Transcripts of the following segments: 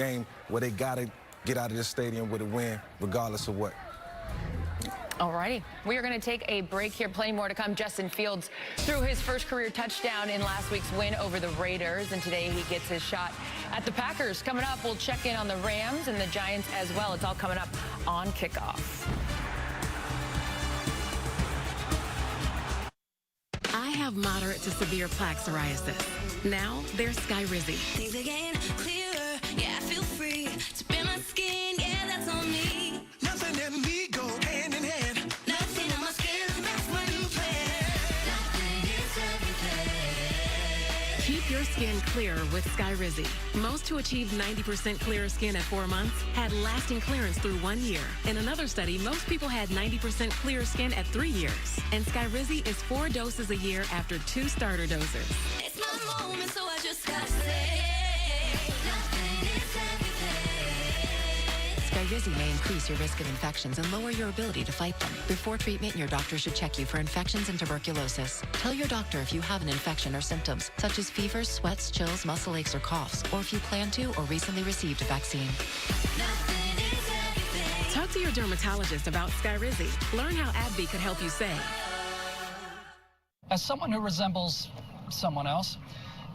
game where they got to get out of this stadium with a win, regardless of what. All righty. We are going to take a break here. Plenty more to come. Justin Fields threw his first career touchdown in last week's win over the Raiders, and today he gets his shot at the Packers. Coming up, we'll check in on the Rams and the Giants as well. It's all coming up on Kickoff. I have moderate to severe plaque psoriasis. Now there's Skyrizi. Things are getting clearer. Yeah, I feel free to bare my skin. Yeah, that's on me. Nothing and me go hand in hand. Nothing on my skin. That's my new plan. Nothing is everything. Keep your skin clear with Skyrizi. Most who achieved 90% clearer skin at 4 months had lasting clearance through 1 year. In another study, most people had 90% clearer skin at 3 years. And Skyrizi is 4 doses a year after 2 starter doses. It's my moment, so I just gotta say, nothing is everything. Skyrizi may increase your risk of infections and lower your ability to fight them. Before treatment, your doctor should check you for infections and tuberculosis. Tell your doctor if you have an infection or symptoms, such as fevers, sweats, chills, muscle aches, or coughs, or if you plan to or recently received a vaccine. Nothing is everything. Talk to your dermatologist about Skyrizi. Learn how AbbVie could help you save. As someone who resembles someone else,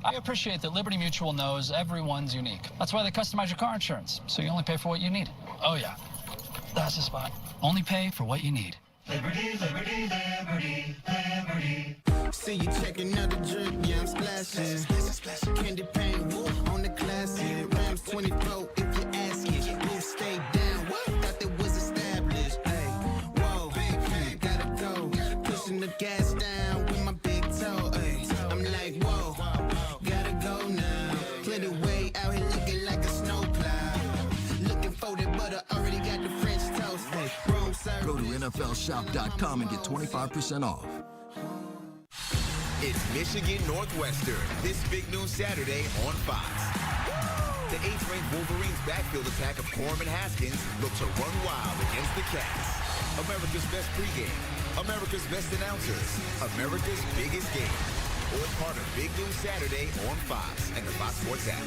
I appreciate that Liberty Mutual knows everyone's unique. That's why they customize your car insurance, so you only pay for what you need. Oh, yeah. That's the spot. Only pay for what you need. Liberty, liberty, liberty, liberty. See you checking out the drip, yeah, I'm splashing. Candy paint, woo, on the classic. Rams 24, if you ask it. Move, stay down, what? Thought that was established. Hey, whoa, big, gotta go. Pushing the gas down with my big toe. Hey, I'm like, whoa, gotta go now. Clear the way out here looking like a snowplow. Looking for the butter, already got the French toast. Hey, room service. Go to NFLshop.com and get 25% off. It's Michigan Northwestern, this big noon Saturday on Fox. The 8th-ranked Wolverines backfield attack of Corman Haskins look to run wild against the Cats. America's best pregame, America's best announcers, America's biggest game. All part of Big Noon Saturday on Fox and the Fox Sports app.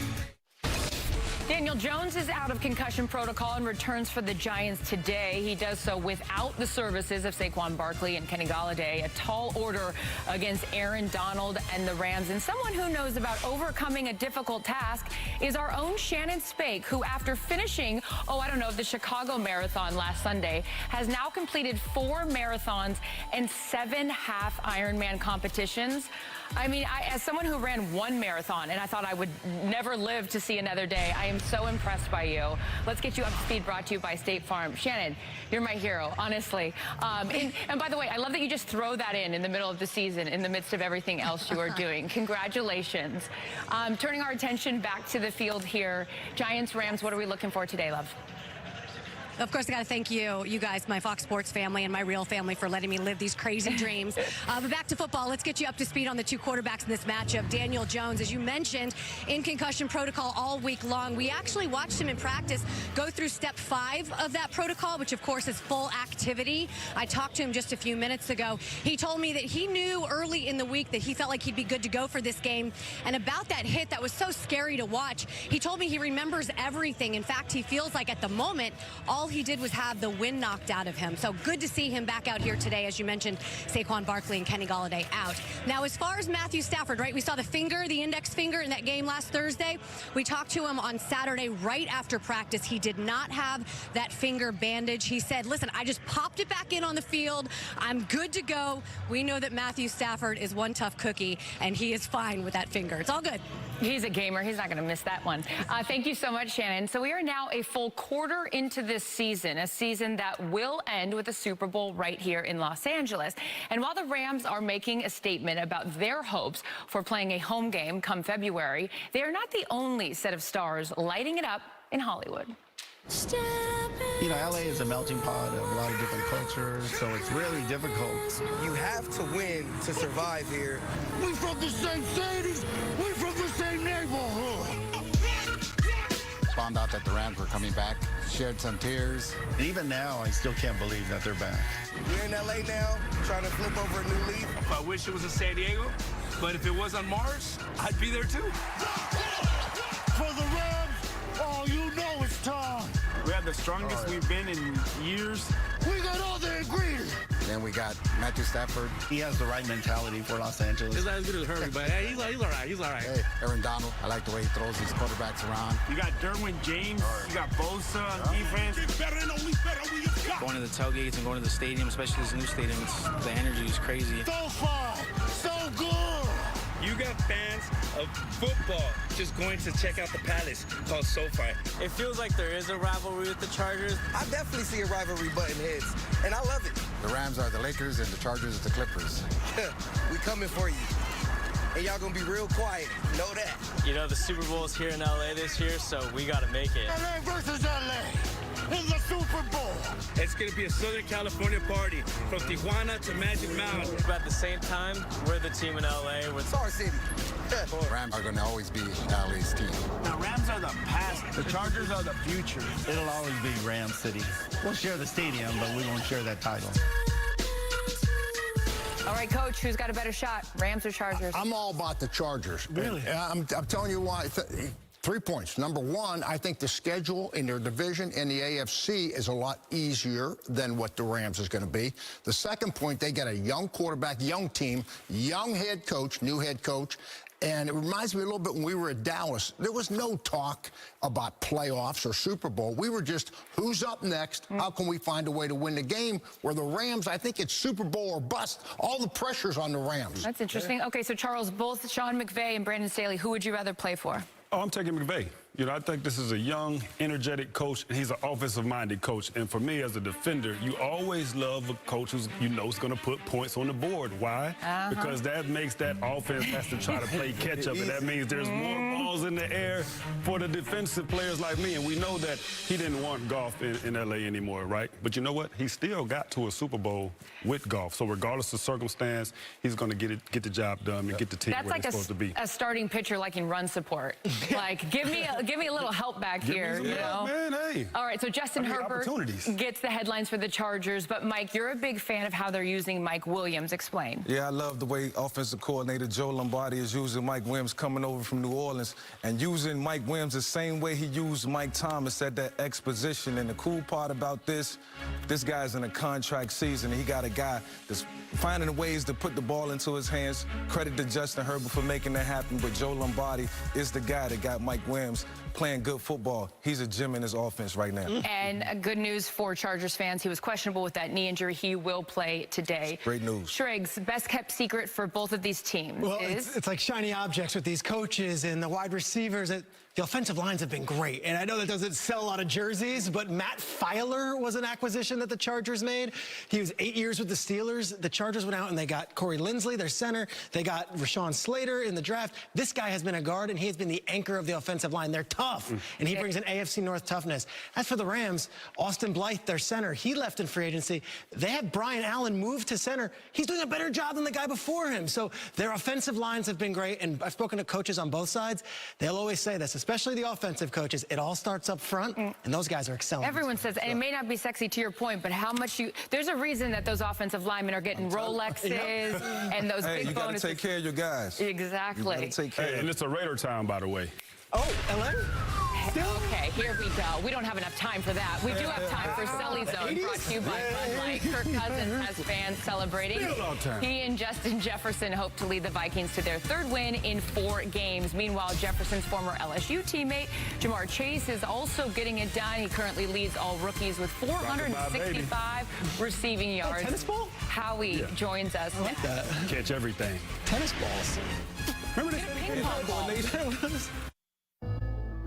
Daniel Jones is out of concussion protocol and returns for the Giants today. He does so without the services of Saquon Barkley and Kenny Golladay. A tall order against Aaron Donald and the Rams. And someone who knows about overcoming a difficult task is our own Shannon Spake, who after finishing, the Chicago Marathon last Sunday, has now completed 4 marathons and 7 half Ironman competitions. I mean, as someone who ran 1 marathon and I thought I would never live to see another day, I am so impressed by you. Let's get you up to speed, brought to you by State Farm. Shannon, you're my hero, honestly. And by the way, I love that you just throw that in the middle of the season, in the midst of everything else you are doing. Congratulations. Turning our attention back to the field here. Giants, Rams, what are we looking for today, love? Of course, I got to thank you guys, my Fox Sports family and my real family, for letting me live these crazy dreams. But back to football, let's get you up to speed on the 2 quarterbacks in this matchup. Daniel Jones, as you mentioned, in concussion protocol all week long. We actually watched him in practice go through step 5 of that protocol, which of course is full activity. I talked to him just a few minutes ago. He told me that he knew early in the week that he felt like he'd be good to go for this game. And about that hit that was so scary to watch, he told me he remembers everything. In fact, he feels like at the moment, all he did was have the wind knocked out of him. So good to see him back out here today. As you mentioned, Saquon Barkley and Kenny Golladay out. Now, as far as Matthew Stafford, right, we saw the finger, the index finger in that game last Thursday. We talked to him on Saturday right after practice. He did not have that finger bandage. He said, listen, I just popped it back in on the field. I'm good to go. We know that Matthew Stafford is one tough cookie, and he is fine with that finger. It's all good. He's a gamer. He's not going to miss that one. Thank you so much, Shannon. So we are now a full quarter into this season, a season that will end with a Super Bowl right here in Los Angeles. And while the Rams are making a statement about their hopes for playing a home game come February, they are not the only set of stars lighting it up in Hollywood. You know, LA is a melting pot of a lot of different cultures, so it's really difficult. You have to win to survive here. We from the same cities. We from the same neighborhood. Found out that the Rams were coming back, shared some tears. And even now, I still can't believe that they're back. We're in LA now, trying to flip over a new leaf. I wish it was in San Diego, but if it was on Mars, I'd be there too. For the Rams, all you know. have the strongest we've been in years. We got all the ingredients. Then we got Matthew Stafford. He has the right mentality for Los Angeles. He's not as good as Herbie, but hey, he's all right. He's all right. Hey, Aaron Donald. I like the way he throws his quarterbacks around. You got Derwin James. You got Bosa on defense. Going to the tailgates and going to the stadium, especially this new stadium, the energy is crazy. So far, so good. You got fans of football just going to check out the palace called SoFi. It feels like there is a rivalry with the Chargers. I definitely see a rivalry button heads, and I love it. The Rams are the Lakers and the Chargers are the Clippers. We coming for you. And y'all gonna be real quiet. Know that. You know, the Super Bowl is here in LA this year, so we got to make it. LA versus LA in the Super Bowl. It's going to be a Southern California party from Tijuana to Magic Mountain. But at the same time, we're the team in LA. It's our city. The Rams are going to always be LA's team. The Rams are the past. The Chargers are the future. It'll always be Ram City. We'll share the stadium, but we won't share that title. All right, Coach, who's got a better shot, Rams or Chargers? I'm all about the Chargers. Really? I'm telling you why. 3 points. Number one, I think the schedule in their division in the AFC is a lot easier than what the Rams is going to be. The second point, they got a young quarterback, young team, young head coach, new head coach. And it reminds me a little bit when we were at Dallas. There was no talk about playoffs or Super Bowl. We were just, who's up next? How can we find a way to win the game? Where the Rams, I think it's Super Bowl or bust. All the pressure's on the Rams. That's interesting. Okay, so Charles, both Sean McVay and Brandon Staley, who would you rather play for? Oh, I'm taking McVay. You know, I think this is a young, energetic coach, and he's an offensive-minded coach. And for me, as a defender, you always love a coach who's, you know, is going to put points on the board. Why? Because that makes that offense has to try to play catch-up, and that means there's more balls in the air for the defensive players like me. And we know that he didn't want Goff in L.A. anymore, right? But you know what? He still got to a Super Bowl with Goff. So regardless of circumstance, he's going to get the job done and get the team where they're supposed to be. That's like a starting pitcher like in run support. Like, give me a little help back here, you know? Man, hey. All right, so Justin Herbert gets the headlines for the Chargers, but Mike, you're a big fan of how they're using Mike Williams. Explain. Yeah, I love the way offensive coordinator Joe Lombardi is using Mike Williams coming over from New Orleans and using Mike Williams the same way he used Mike Thomas at that exposition. And the cool part about this guy's in a contract season, and he got a guy that's finding ways to put the ball into his hands. Credit to Justin Herbert for making that happen, but Joe Lombardi is the guy that got Mike Williams playing good football. He's a gem in his offense right now. And good news for Chargers fans. He was questionable with that knee injury. He will play today. Great news. Shriggs, best kept secret for both of these teams is? It's like shiny objects with these coaches and the wide receivers. The offensive lines have been great. And I know that doesn't sell a lot of jerseys, but Matt Filer was an acquisition that the Chargers made. He was 8 years with the Steelers. The Chargers went out and they got Corey Linsley, their center. They got Rashawn Slater in the draft. This guy has been a guard, and he has been the anchor of the offensive line. They're tough, and he brings an AFC North toughness. As for the Rams, Austin Blythe, their center, he left in free agency. They had Brian Allen move to center. He's doing a better job than the guy before him. So their offensive lines have been great, and I've spoken to coaches on both sides. They'll always say this, especially the offensive coaches. It all starts up front, and those guys are excelling. Everyone says, and it may not be sexy to your point, but how much there's a reason that those offensive linemen are getting Rolexes and those big bonuses. You got to take care of your guys. Exactly. You got to take care of them. And it's a Raider town, by the way. Oh, LA? Okay, here we go. We don't have enough time for that. We do have time for Sully Zone, brought to you by Bud Light. Kirk Cousins has fans celebrating. He and Justin Jefferson hope to lead the Vikings to their third win in 4 games. Meanwhile, Jefferson's former LSU teammate, Jamar Chase, is also getting it done. He currently leads all rookies with 465 receiving yards. Tennis ball? Howie joins us. I like that. Catch everything. Tennis balls. Remember this? Ping pong ball.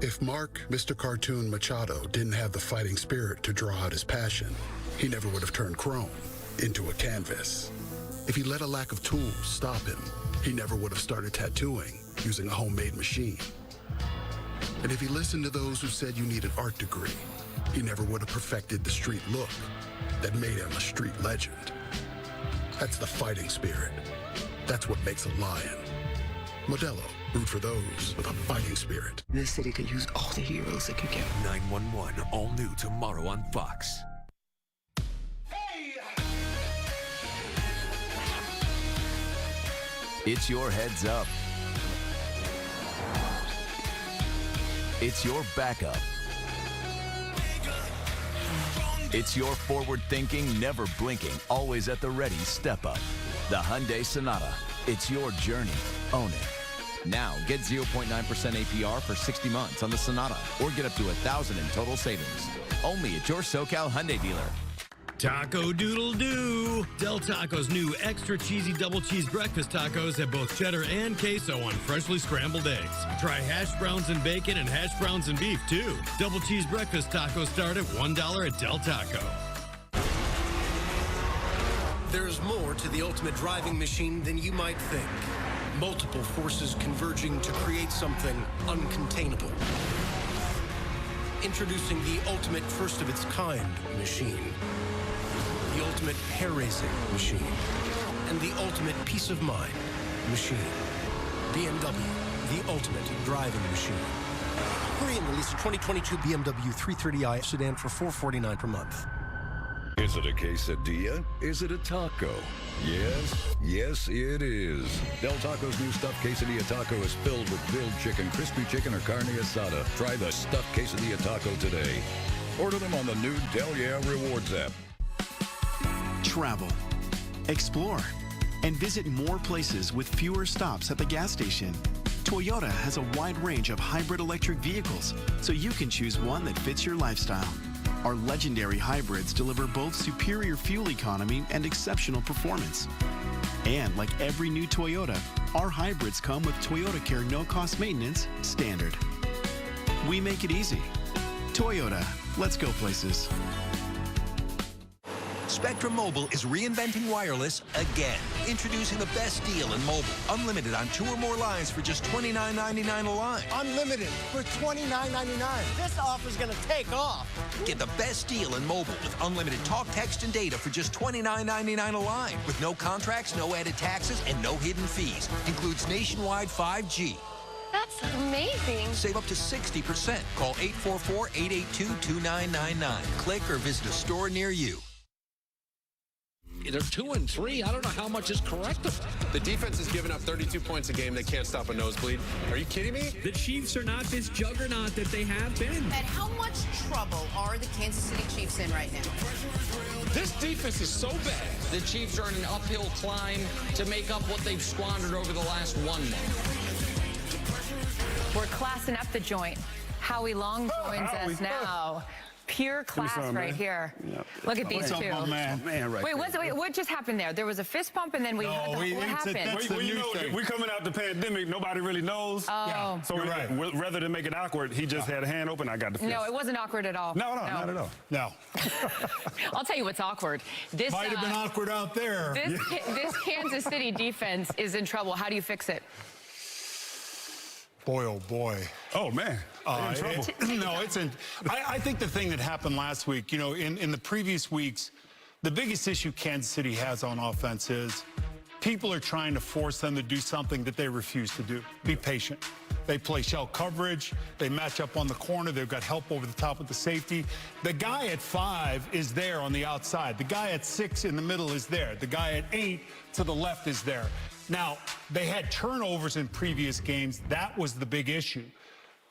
If Mark, Mr. Cartoon Machado, didn't have the fighting spirit to draw out his passion, he never would have turned chrome into a canvas. If he let a lack of tools stop him, he never would have started tattooing using a homemade machine. And if he listened to those who said you need an art degree, he never would have perfected the street look that made him a street legend. That's the fighting spirit. That's what makes a lion. Modelo, root for those with a fighting spirit. This city could use all the heroes it could get. 911, all new tomorrow on Fox. It's your heads up. It's your backup. It's your forward-thinking, never blinking, always at the ready step up. The Hyundai Sonata. It's your journey. Own it. Now, get 0.9% APR for 60 months on the Sonata, or get up to $1,000 in total savings. Only at your SoCal Hyundai dealer. Taco Doodle Doo! Del Taco's new extra cheesy double cheese breakfast tacos have both cheddar and queso on freshly scrambled eggs. Try hash browns and bacon and hash browns and beef, too. Double cheese breakfast tacos start at $1 at Del Taco. There's more to the ultimate driving machine than you might think. Multiple forces converging to create something uncontainable. Introducing the ultimate first-of-its-kind machine. The ultimate hair-raising machine. And the ultimate peace of mind machine. BMW, the ultimate driving machine. Hurry and release a 2022 BMW 330i sedan for $449 per month. Is it a quesadilla? Is it a taco? Yes, it is. Del Taco's new stuffed quesadilla taco is filled with grilled chicken, crispy chicken, or carne asada. Try the stuffed quesadilla taco today. Order them on the new Del Yeah Rewards app. Travel, explore, and visit more places with fewer stops at the gas station. Toyota has a wide range of hybrid electric vehicles, so you can choose one that fits your lifestyle. Our legendary hybrids deliver both superior fuel economy and exceptional performance. And like every new Toyota, our hybrids come with Toyota Care no-cost maintenance standard. We make it easy. Toyota, let's go places. Spectrum Mobile is reinventing wireless again. Introducing the best deal in mobile. Unlimited on 2 or more lines for just $29.99 a line. Unlimited for $29.99. This offer's gonna take off. Get the best deal in mobile with unlimited talk, text, and data for just $29.99 a line. With no contracts, no added taxes, and no hidden fees. Includes nationwide 5G. That's amazing. Save up to 60%. Call 844-882-2999. Click or visit a store near you. They're 2-3. I don't know how much is correctable. The defense has given up 32 points a game. They can't stop a nosebleed. Are you kidding me? The Chiefs are not this juggernaut that they have been. And how much trouble are the Kansas City Chiefs in right now? This defense is so bad. The Chiefs are on an uphill climb to make up what they've squandered over the last 1 month. We're classing up the joint. Howie Long joins us now. Pure class right here. Yep. Look at these two. What just happened there? There was a fist bump, and then what happened? We coming out the pandemic. Nobody really knows. Oh. So rather than make it awkward, he just had a hand open. I got the fist. No, it wasn't awkward at all. No, not at all. No. I'll tell you what's awkward. This might have been awkward out there. This Kansas City defense is in trouble. How do you fix it? Boy, oh boy. Oh, man. In trouble. I think the thing that happened last week, in the previous weeks, the biggest issue Kansas City has on offense is people are trying to force them to do something that they refuse to do. Be patient. They play shell coverage. They match up on the corner. They've got help over the top with the safety. The guy at 5 is there on the outside. The guy at 6 in the middle is there. The guy at 8 to the left is there. Now, they had turnovers in previous games. That was the big issue.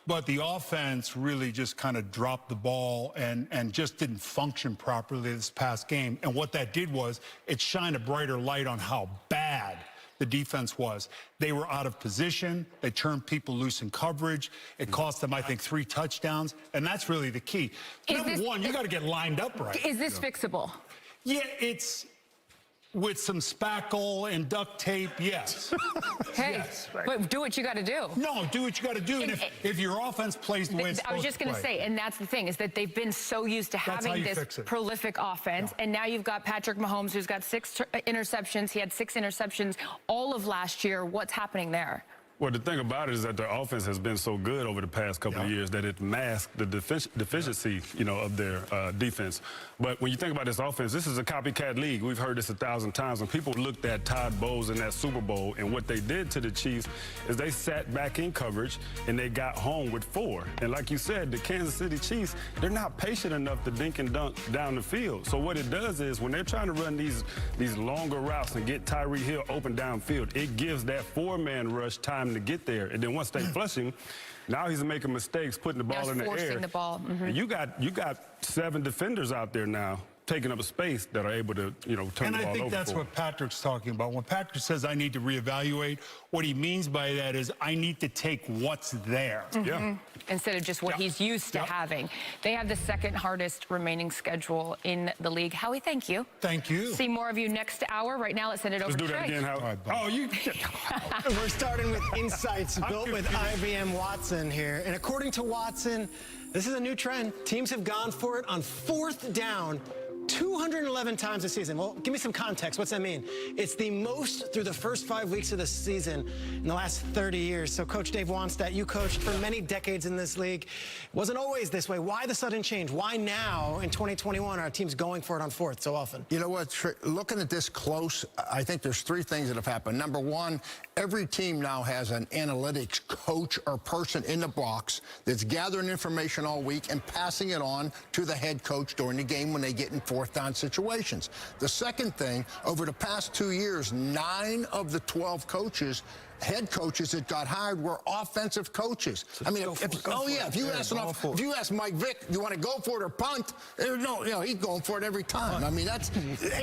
But the offense really just kind of dropped the ball and just didn't function properly this past game. And what that did was it shined a brighter light on how bad the defense was. They were out of position. They turned people loose in coverage. It cost them, I think, 3 touchdowns. And that's really the key. Number one, you got to get lined up right. Is this fixable? Yeah, it's... With some spackle and duct tape, yes. Hey, yes. But do what you got to do. No, do what you got to do. And if your offense plays the way it's supposed to play. I was just going to say, and that's the thing, is that they've been so used to having this prolific offense, and now you've got Patrick Mahomes, who's got 6 interceptions. He had 6 interceptions all of last year. What's happening there? Well, the thing about it is that their offense has been so good over the past couple of years that it masked the deficiency, of their defense. But when you think about this offense, this is a copycat league. We've heard this 1,000 times. When people looked at Todd Bowles in that Super Bowl, and what they did to the Chiefs is they sat back in coverage and they got home with 4. And like you said, the Kansas City Chiefs, they're not patient enough to dink and dunk down the field. So what it does is when they're trying to run these longer routes and get Tyreek Hill open downfield, it gives that 4-man rush time to get there. And then once they flush him, Now he's making mistakes, putting the ball in the air. Forcing the ball. Mm-hmm. And you got 7 defenders out there now taking up a space that are able to, turn the ball over. And I think that's what Patrick's talking about. When Patrick says I need to reevaluate, what he means by that is I need to take what's there. Mm-hmm. Yeah. Instead of just what he's used to having. They have the second hardest remaining schedule in the league. Howie, thank you. Thank you. See more of you next hour. Right now, let's send it over to Let's do that Trey. again, Howie. Right, you... We're starting with insights built with IBM Watson here. And according to Watson, this is a new trend. Teams have gone for it on 4th down 211 times this season. Well, give me some context. What's that mean? It's the most through the first 5 weeks of the season in the last 30 years. So, Coach Dave Wannstedt, you coached for many decades in this league. It wasn't always this way. Why the sudden change? Why now, in 2021, are teams going for it on 4th so often? You know what? Looking at this close, I think there's 3 things that have happened. Number one, every team now has an analytics coach or person in the box that's gathering information all week and passing it on to the head coach during the game when they get in 4th down situations. The second thing, over the past 2 years, 9 of the 12 coaches, head coaches that got hired were offensive coaches. I mean, if you ask Mike Vick, you want to go for it or punt? He's going for it every time. I mean, that's.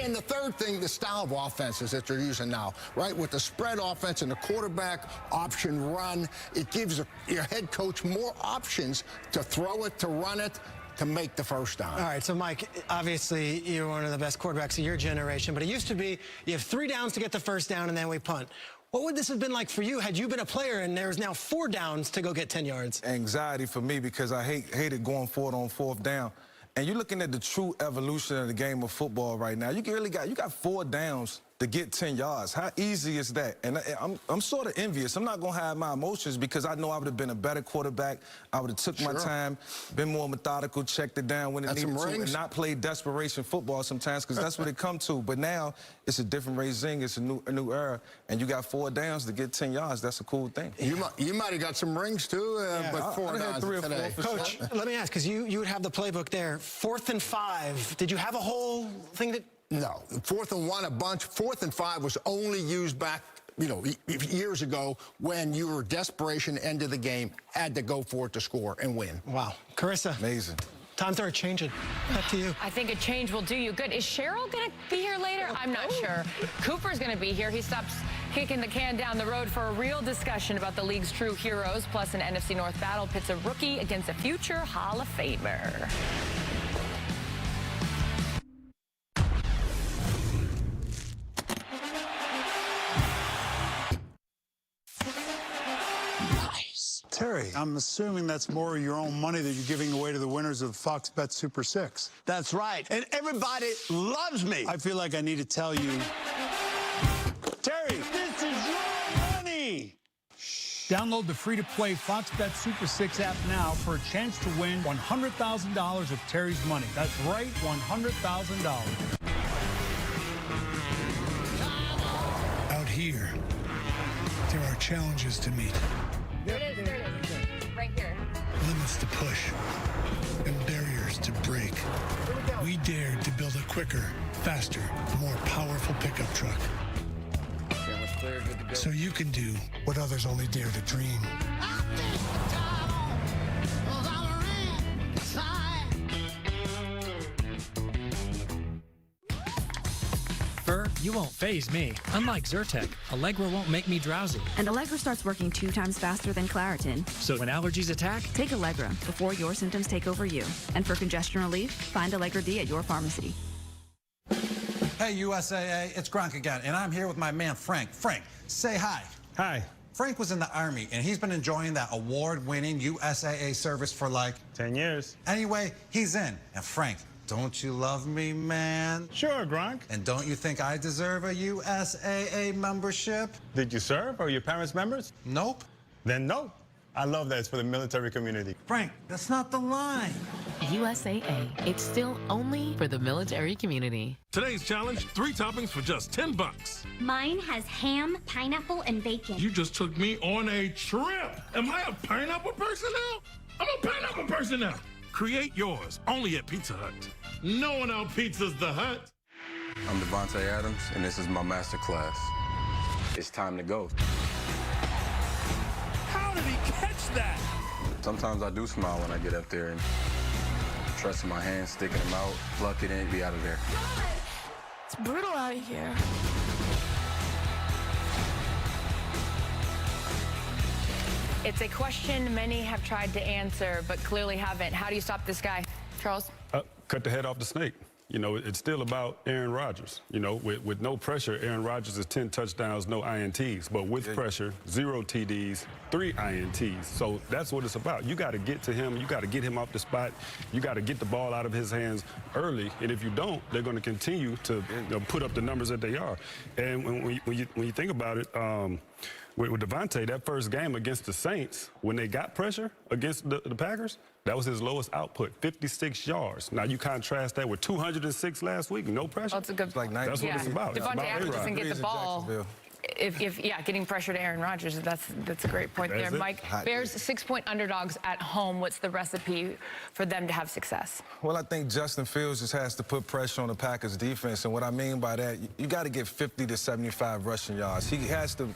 And the third thing, the style of offenses that they're using now, right? With the spread offense and the quarterback option run, it gives your head coach more options to throw it, to run it, to make the first down. All right, so Mike, obviously you're one of the best quarterbacks of your generation, but it used to be you have 3 downs to get the first down and then we punt. What would this have been like for you had you been a player and there's now 4 downs to go get 10 yards? Anxiety for me because I hated going for it on 4th down. And you're looking at the true evolution of the game of football right now. You got 4 downs to get 10 yards. How easy is that? And I'm sort of envious. I'm not going to hide my emotions because I know I would have been a better quarterback. I would have took my time, been more methodical, checked it down when it needed to, and not played desperation football sometimes because that's what it come to. But now it's a different regime. It's a new era. And you got 4 downs to get 10 yards. That's a cool thing. You might have got some rings, too, but 4 downs 3 or 4 today. Coach, let me ask, because you would have the playbook there. 4th and 5. Did you have a whole thing that... No, 4th and 1 a bunch. 4th and 5 was only used back, years ago when you were desperation end of the game, had to go for it to score and win. Wow. Carissa. Amazing. Times are changing. Back to you. I think a change will do you good. Is Cheryl going to be here later? I'm not sure. Cooper's going to be here. He stops kicking the can down the road for a real discussion about the league's true heroes, plus an NFC North battle pits a rookie against a future Hall of Famer. Terry, I'm assuming that's more of your own money that you're giving away to the winners of Fox Bet Super 6. That's right. And everybody loves me. I feel like I need to tell you, Terry, this is your money. Download the free-to-play Fox Bet Super 6 app now for a chance to win $100,000 of Terry's money. That's right, $100,000. Out here, there are challenges to meet. There it is. Right here. Limits to push and barriers to break. We dared to build a quicker, faster, more powerful pickup truck. So you can do what others only dare to dream. You won't faze me. Unlike Zyrtec, Allegra won't make me drowsy. And Allegra starts working 2 times faster than Claritin. So when allergies attack, take Allegra before your symptoms take over you. And for congestion relief, find Allegra D at your pharmacy. Hey, USAA, it's Gronk again, and I'm here with my man, Frank. Frank, say hi. Hi. Frank was in the Army, and he's been enjoying that award-winning USAA service for like... 10 years. Anyway, he's in. And Frank, don't you love me, man? Sure, Gronk. And don't you think I deserve a USAA membership? Did you serve? Are your parents members? Nope. Then no. I love that. It's for the military community. Frank, that's not the line. USAA. It's still only for the military community. Today's challenge, 3 toppings for just $10. Mine has ham, pineapple, and bacon. You just took me on a trip. Am I a pineapple person now? I'm a pineapple person now. Create yours only at Pizza Hut. No one out-pizzas the Hut. I'm Devontae Adams, and this is my master class. It's time to go. How did he catch that? Sometimes I do smile when I get up there and trust in my hands, sticking them out, pluck it in, be out of there. It's brutal out here. It's a question many have tried to answer, but clearly haven't. How do you stop this guy, Charles? Cut the head off the snake. You know, it's still about Aaron Rodgers. You know, with no pressure, Aaron Rodgers is 10 touchdowns, no INTs. But with pressure, 0 TDs, 3 INTs. So that's what it's about. You got to get to him. You got to get him off the spot. You got to get the ball out of his hands early. And if you don't, they're going to continue to put up the numbers that they are. And when you think about it, with Devontae, that first game against the Saints, when they got pressure against the Packers, that was his lowest output, 56 yards. Now, you contrast that with 206 last week, no pressure. Well, it's a good, that's what it's about. Devontae actually doesn't get the ball. Getting pressure to Aaron Rodgers, that's a great point there. Mike, Bears 6-point underdogs at home. What's the recipe for them to have success? Well, I think Justin Fields just has to put pressure on the Packers defense. And what I mean by that, you got to get 50 to 75 rushing yards. He has to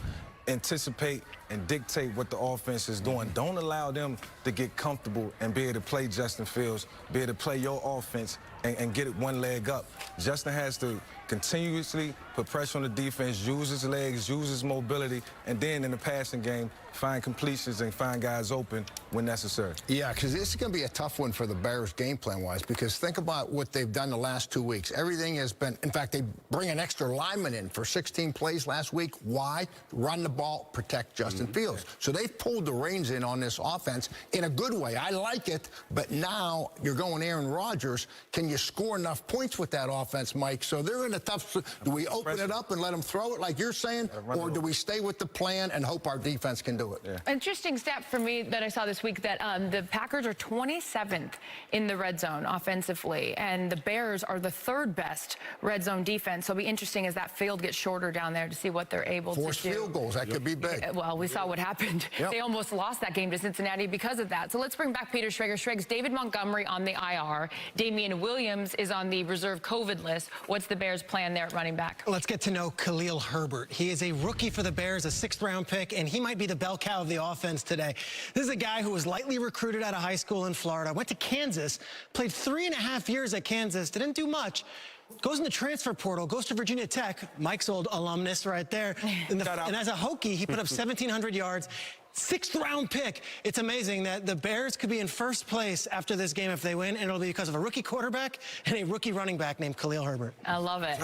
anticipate and dictate what the offense is doing. Don't allow them to get comfortable and be able to play Justin Fields, be able to play your offense and get it one leg up. Justin has to continuously put pressure on the defense, use his legs, use his mobility, and then in the passing game, find completions and find guys open when necessary. Yeah, because this is going to be a tough one for the Bears game plan-wise, because think about what they've done the last 2 weeks. Everything has been, in fact, they bring an extra lineman in for 16 plays last week. Why? Run the ball, protect Justin Fields. So they've pulled the reins in on this offense in a good way. I like it, but now you're going Aaron Rodgers. Can you score enough points with that offense, Mike? So they're in a tough, do we open it up and let them throw it like you're saying, or do we stay with the plan and hope our defense can do it? Interesting stat for me that I saw this week that the Packers are 27th in the red zone offensively, and the Bears are the 3rd best red zone defense. So it'll be interesting as that field gets shorter down there to see what they're able to do. Force field goals, that could be big. Well, we saw what happened. They almost lost that game to Cincinnati because of that. So let's bring back Peter Schrager. Schrags, David Montgomery on the IR. Damian Williams is on the reserve COVID list. What's the Bears' plan there at running back? Let's get to know Khalil Herbert. He is a rookie for the Bears, a 6th-round pick, and he might be the bell cow of the offense today. This is a guy who was lightly recruited out of high school in Florida, went to Kansas, played 3.5 years at Kansas, didn't do much, goes in the transfer portal, goes to Virginia Tech, Mike's old alumnus right there, and as a Hokie, he put up 1,700 yards, 6th-round pick. It's amazing that the Bears could be in first place after this game if they win, and it'll be because of a rookie quarterback and a rookie running back named Khalil Herbert. I love it.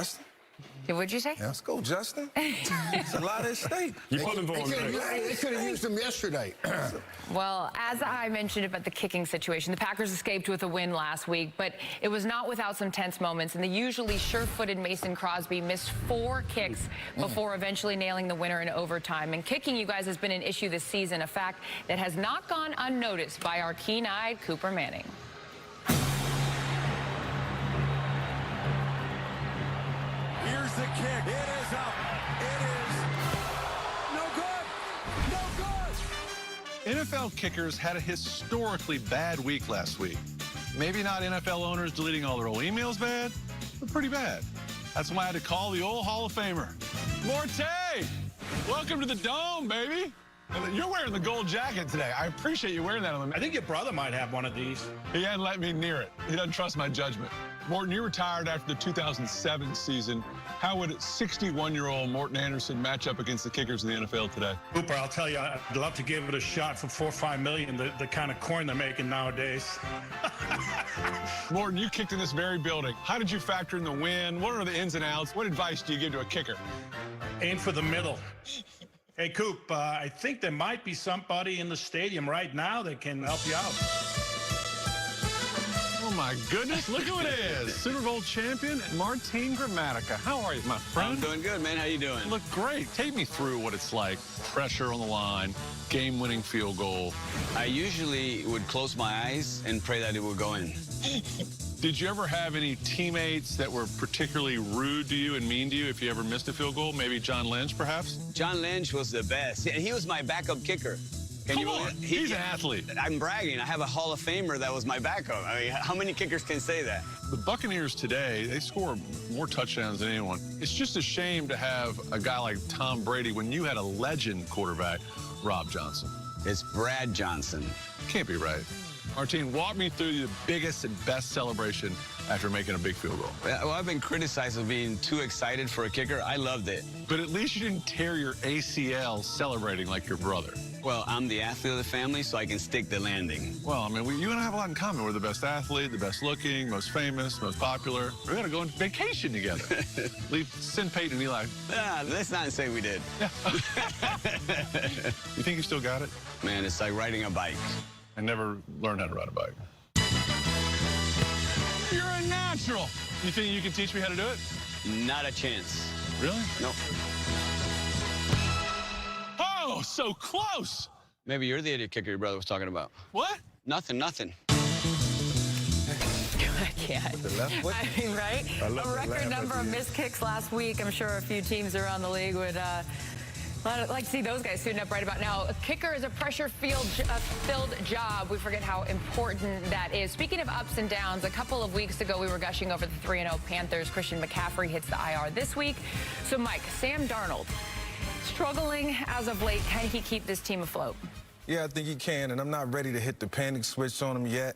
What'd you say? Yeah, let's go, Justin. It's a lot at stake. They could have used him yesterday. Well, as I mentioned about the kicking situation, the Packers escaped with a win last week, but it was not without some tense moments, and the usually sure-footed Mason Crosby missed 4 kicks before eventually nailing the winner in overtime. And kicking, you guys, has been an issue this season, a fact that has not gone unnoticed by our keen-eyed Cooper Manning. Here's the kick. It is up. It is no good. No good. NFL kickers had a historically bad week last week. Maybe not NFL owners deleting all their old emails bad, but pretty bad. That's why I had to call the old Hall of Famer. Morte! Welcome to the Dome, baby. You're wearing the gold jacket today. I appreciate you wearing that on the... I think your brother might have one of these. He hadn't let me near it. He doesn't trust my judgment. Morton, you retired after the 2007 season. How would 61-year-old Morton Anderson match up against the kickers in the NFL today? Cooper, I'll tell you, I'd love to give it a shot for $4 or $5 million, the kind of coin they're making nowadays. Morton, you kicked in this very building. How did you factor in the win? What are the ins and outs? What advice do you give to a kicker? Aim for the middle. Hey, Coop, I think there might be somebody in the stadium right now that can help you out. Oh, my goodness. Look who it is. Super Bowl champion, Martin Gramatica. How are you, my friend? I'm doing good, man. How you doing? You look great. Take me through what it's like. Pressure on the line, game-winning field goal. I usually would close my eyes and pray that it would go in. Did you ever have any teammates that were particularly rude to you and mean to you if you ever missed a field goal? Maybe John Lynch, perhaps? John Lynch was the best. He was my backup kicker. Come on, he's an athlete. I'm bragging. I have a Hall of Famer that was my backup. I mean, how many kickers can say that? The Buccaneers today, they score more touchdowns than anyone. It's just a shame to have a guy like Tom Brady when you had a legend quarterback, Rob Johnson. It's Brad Johnson. Can't be right. Martine, walk me through the biggest and best celebration after making a big field goal. Yeah, well, I've been criticized for being too excited for a kicker. I loved it. But at least you didn't tear your ACL celebrating like your brother. Well, I'm the athlete of the family, so I can stick the landing. Well, I mean, you and I have a lot in common. We're the best athlete, the best looking, most famous, most popular. We're going to go on vacation together. Send Peyton and Eli. Let's not say we did. You think you still got it? Man, it's like riding a bike. I never learned how to ride a bike. You're a natural. You think you can teach me how to do it? Not a chance. Really? Nope. Oh, so close. Maybe you're the idiot kicker your brother was talking about. What? Nothing. I can't. I mean, right? A record number of missed kicks last week. I'm sure a few teams around the league would like to see those guys suiting up right about now. A kicker is a pressure-filled job. We forget how important that is. Speaking of ups and downs, a couple of weeks ago we were gushing over the 3-0 Panthers. Christian McCaffrey hits the IR this week. So, Mike, Sam Darnold, struggling as of late. Can he keep this team afloat? Yeah, I think he can, and I'm not ready to hit the panic switch on him yet.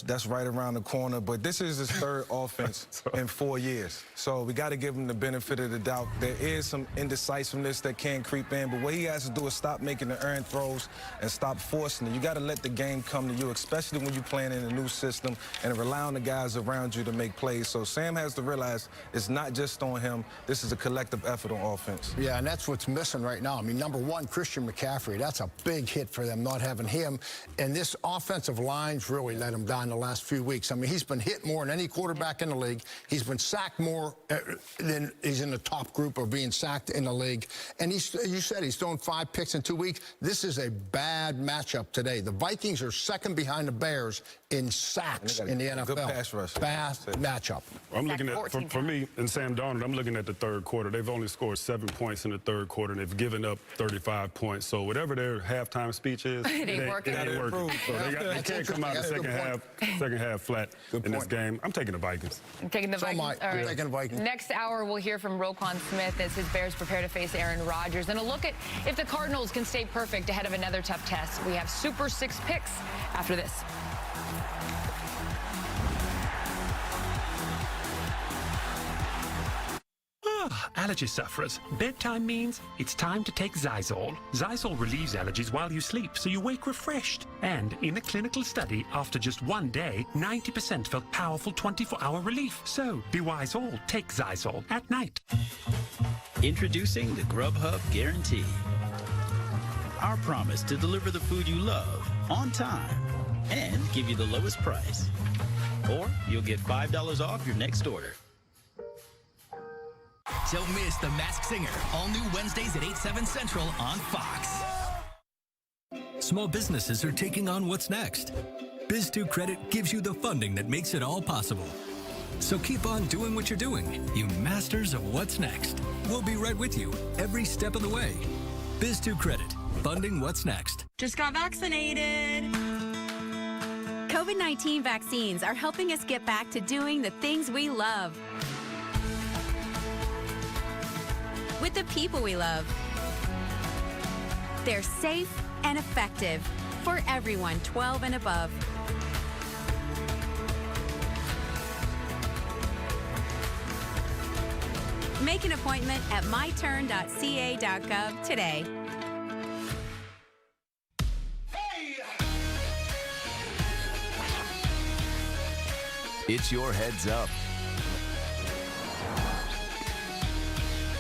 That's right around the corner, but this is his third offense in 4 years. So we got to give him the benefit of the doubt. There is some indecisiveness that can creep in, but what he has to do is stop making the errant throws and stop forcing it. You got to let the game come to you, especially when you're playing in a new system and rely on the guys around you to make plays. So Sam has to realize it's not just on him. This is a collective effort on offense. Yeah, and that's what's missing right now. I mean, number one, Christian McCaffrey, that's a big hit for them not having him. And this offensive line's really let him down the last few weeks. I mean, he's been hit more than any quarterback in the league. He's been sacked more than he's in the top group of being sacked in the league. And you said he's thrown 5 picks in 2 weeks. This is a bad matchup today. The Vikings are second behind the Bears in sacks in the NFL. Good pass rush. Bad matchup. I'm looking at, for me and Sam Darnold, I'm looking at the third quarter. They've only scored 7 points in the third quarter, and they've given up 35 points. So whatever their halftime speech is, it ain't working. So they can't come out the second half flat in this game. I'm taking the Vikings. I'm taking the Vikings. All right. Taking the Vikings. Next hour, we'll hear from Roquan Smith as his Bears prepare to face Aaron Rodgers. And a look at if the Cardinals can stay perfect ahead of another tough test. We have Super 6 picks after this. Allergy sufferers, bedtime means it's time to take Zysol. Zysol relieves allergies while you sleep, so you wake refreshed. And in a clinical study, after just 1 day, 90% felt powerful 24-hour relief. So be wise all, take Zysol at night. Introducing the Grubhub Guarantee. Our promise to deliver the food you love on time and give you the lowest price. Or you'll get $5 off your next order. Don't miss The Masked Singer, all new Wednesdays at 8/7 Central on Fox. Small businesses are taking on what's next. Biz2 Credit gives you the funding that makes it all possible. So keep on doing what you're doing, you masters of what's next. We'll be right with you every step of the way. Biz2 Credit, funding what's next. Just got vaccinated. COVID-19 vaccines are helping us get back to doing the things we love. With the people we love. They're safe and effective for everyone 12 and above. Make an appointment at myturn.ca.gov today. It's your heads up.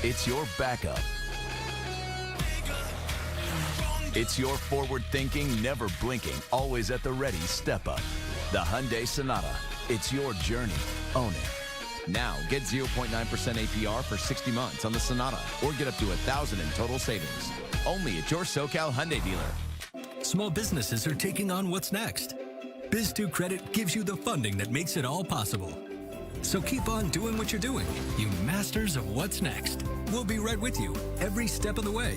It's your backup. It's your forward-thinking, never blinking, always at the ready step up. The Hyundai Sonata. It's your journey. Own it. Now, get 0.9% APR for 60 months on the Sonata, or get up to $1,000 in total savings. Only at your SoCal Hyundai dealer. Small businesses are taking on what's next. Biz2 Credit gives you the funding that makes it all possible. So keep on doing what you're doing, you masters of what's next. We'll be right with you every step of the way.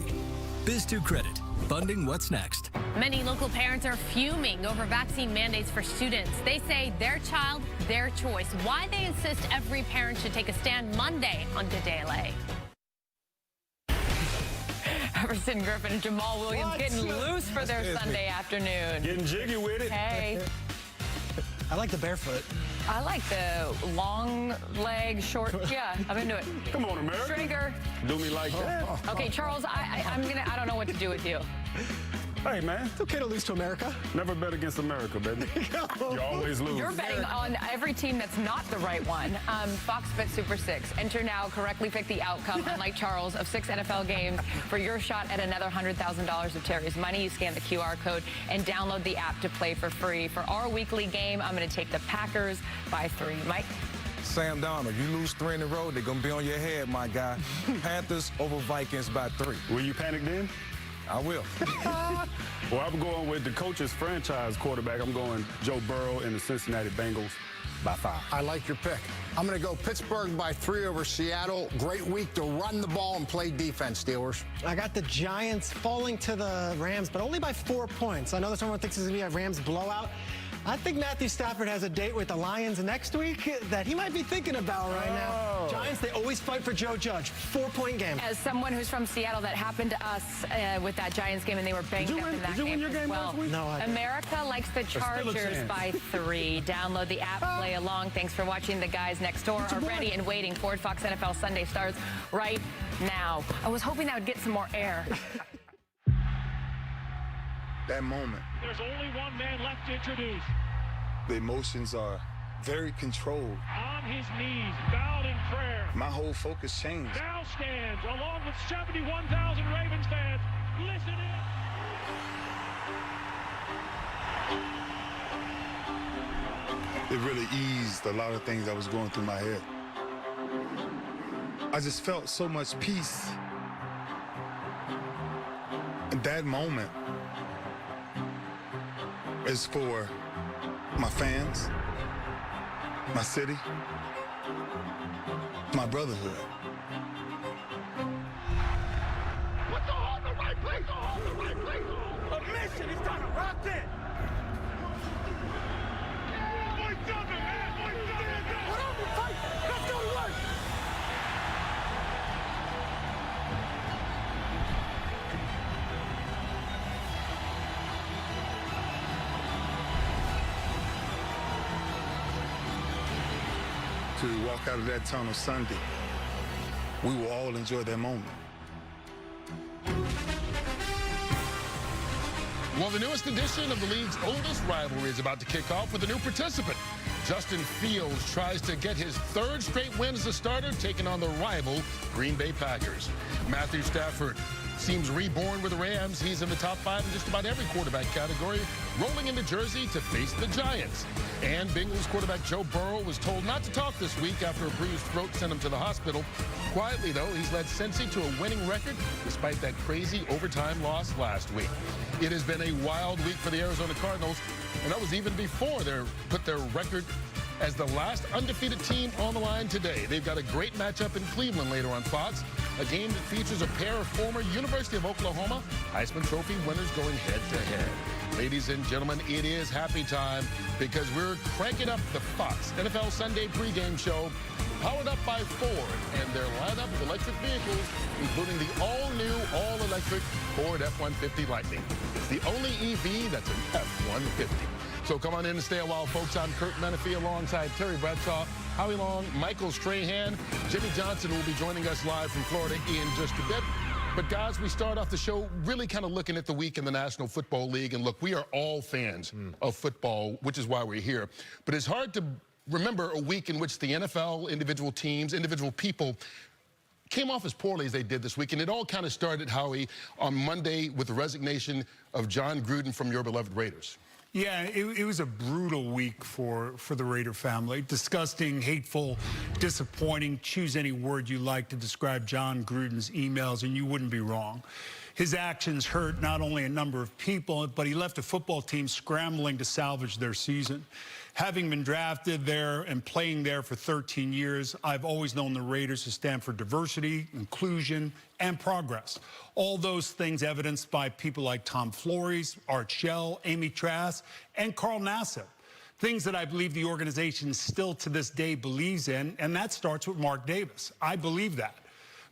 Biz2 Credit, funding what's next. Many local parents are fuming over vaccine mandates for students. They say their child, their choice. Why they insist every parent should take a stand Monday on Good Day LA. All Everson Griffin and Jamal Williams getting loose for their Sunday afternoon. Getting jiggy with it. Hey. I like the barefoot. I like the long leg, short. Yeah, I'm into it. Come on, America. Trigger. Do me like that. Okay, Charles, I don't know what to do with you. Hey, man. It's okay to lose to America. Never bet against America, baby. You always lose. You're betting on every team that's not the right one. Fox Bet Super 6. Enter now, correctly pick the outcome, unlike Charles, of 6 NFL games for your shot at another $100,000 of Terry's money. You scan the QR code and download the app to play for free. For our weekly game, I'm going to take the Packers by 3. Mike? Sam Donald, you lose 3 in a row, they're going to be on your head, my guy. Panthers over Vikings by 3. Will you panic then? I will. Well, I'm going with the coach's franchise quarterback. I'm going Joe Burrow and the Cincinnati Bengals by 5. I like your pick. I'm going to go Pittsburgh by 3 over Seattle. Great week to run the ball and play defense, Steelers. I got the Giants falling to the Rams, but only by 4 points. I know that someone thinks it's going to be a Rams blowout. I think Matthew Stafford has a date with the Lions next week that he might be thinking about right now. Giants, they always fight for Joe Judge. 4-point game. As someone who's from Seattle, that happened to us with that Giants game, and they were banged up in that Did you win your game last week? No, I didn't. America likes the Chargers by 3. Download the app, play along. Thanks for watching. The guys next door are ready and waiting. Ford Fox NFL Sunday starts right now. I was hoping that would get some more air. That moment. There's only one man left to introduce. The emotions are very controlled. On his knees, bowed in prayer. My whole focus changed. Now stands, along with 71,000 Ravens fans. Listen in. It really eased a lot of things that was going through my head. I just felt so much peace. And that moment is for my fans, my city, my brotherhood. Put the hole in the right place, the hole in the right place. A mission, he's got it rocked in. Boy, jumping, man. Boy, jumping. Whatever, fight. Let's go to work. To walk out of that tunnel Sunday, we will all enjoy that moment. Well, the newest edition of the league's oldest rivalry is about to kick off with a new participant. Justin Fields tries to get his 3rd straight win as a starter, taking on the rival Green Bay Packers. Matthew Stafford seems reborn with the Rams. He's in the top 5 in just about every quarterback category, rolling into Jersey to face the Giants. And Bengals quarterback Joe Burrow was told not to talk this week after a bruised throat sent him to the hospital. Quietly, though, he's led Cincy to a winning record despite that crazy overtime loss last week. It has been a wild week for the Arizona Cardinals, and that was even before they put their record as the last undefeated team on the line today. They've got a great matchup in Cleveland later on Fox, a game that features a pair of former University of Oklahoma Heisman Trophy winners going head-to-head. Ladies and gentlemen, it is happy time because we're cranking up the Fox NFL Sunday pregame show, powered up by Ford and their lineup of electric vehicles, including the all-new, all-electric Ford F-150 Lightning. It's the only EV that's an F-150. So come on in and stay a while, folks. I'm Kurt Menefee alongside Terry Bradshaw, Howie Long, Michael Strahan. Jimmy Johnson will be joining us live from Florida in just a bit. But, guys, we start off the show really kind of looking at the week in the National Football League. And, look, we are all fans of football, which is why we're here. But it's hard to remember a week in which the NFL, individual teams, individual people came off as poorly as they did this week. And it all kind of started, Howie, on Monday with the resignation of John Gruden from your beloved Raiders. Yeah, it was a brutal week for the Raider family. Disgusting, hateful, disappointing. Choose any word you like to describe John Gruden's emails, and you wouldn't be wrong. His actions hurt not only a number of people, but he left a football team scrambling to salvage their season. Having been drafted there and playing there for 13 years, I've always known the Raiders to stand for diversity, inclusion, and progress. All those things evidenced by people like Tom Flores, Art Shell, Amy Trask, and Carl Nassib. Things that I believe the organization still to this day believes in, and that starts with Mark Davis. I believe that.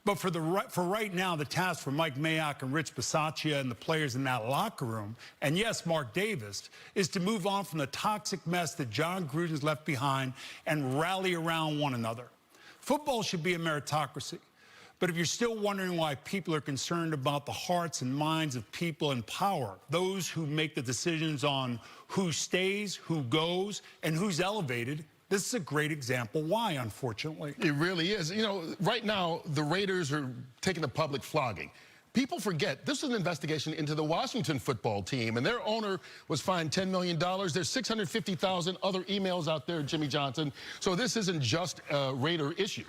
But for right now, the task for Mike Mayock and Rich Bisaccia and the players in that locker room, and yes, Mark Davis, is to move on from the toxic mess that John Gruden's left behind and rally around one another. Football should be a meritocracy. But if you're still wondering why people are concerned about the hearts and minds of people in power, those who make the decisions on who stays, who goes, and who's elevated, this is a great example why, unfortunately. It really is. You know, right now, the Raiders are taking a public flogging. People forget this was an investigation into the Washington football team, and their owner was fined $10 million. There's 650,000 other emails out there, Jimmy Johnson. So this isn't just a Raider issue.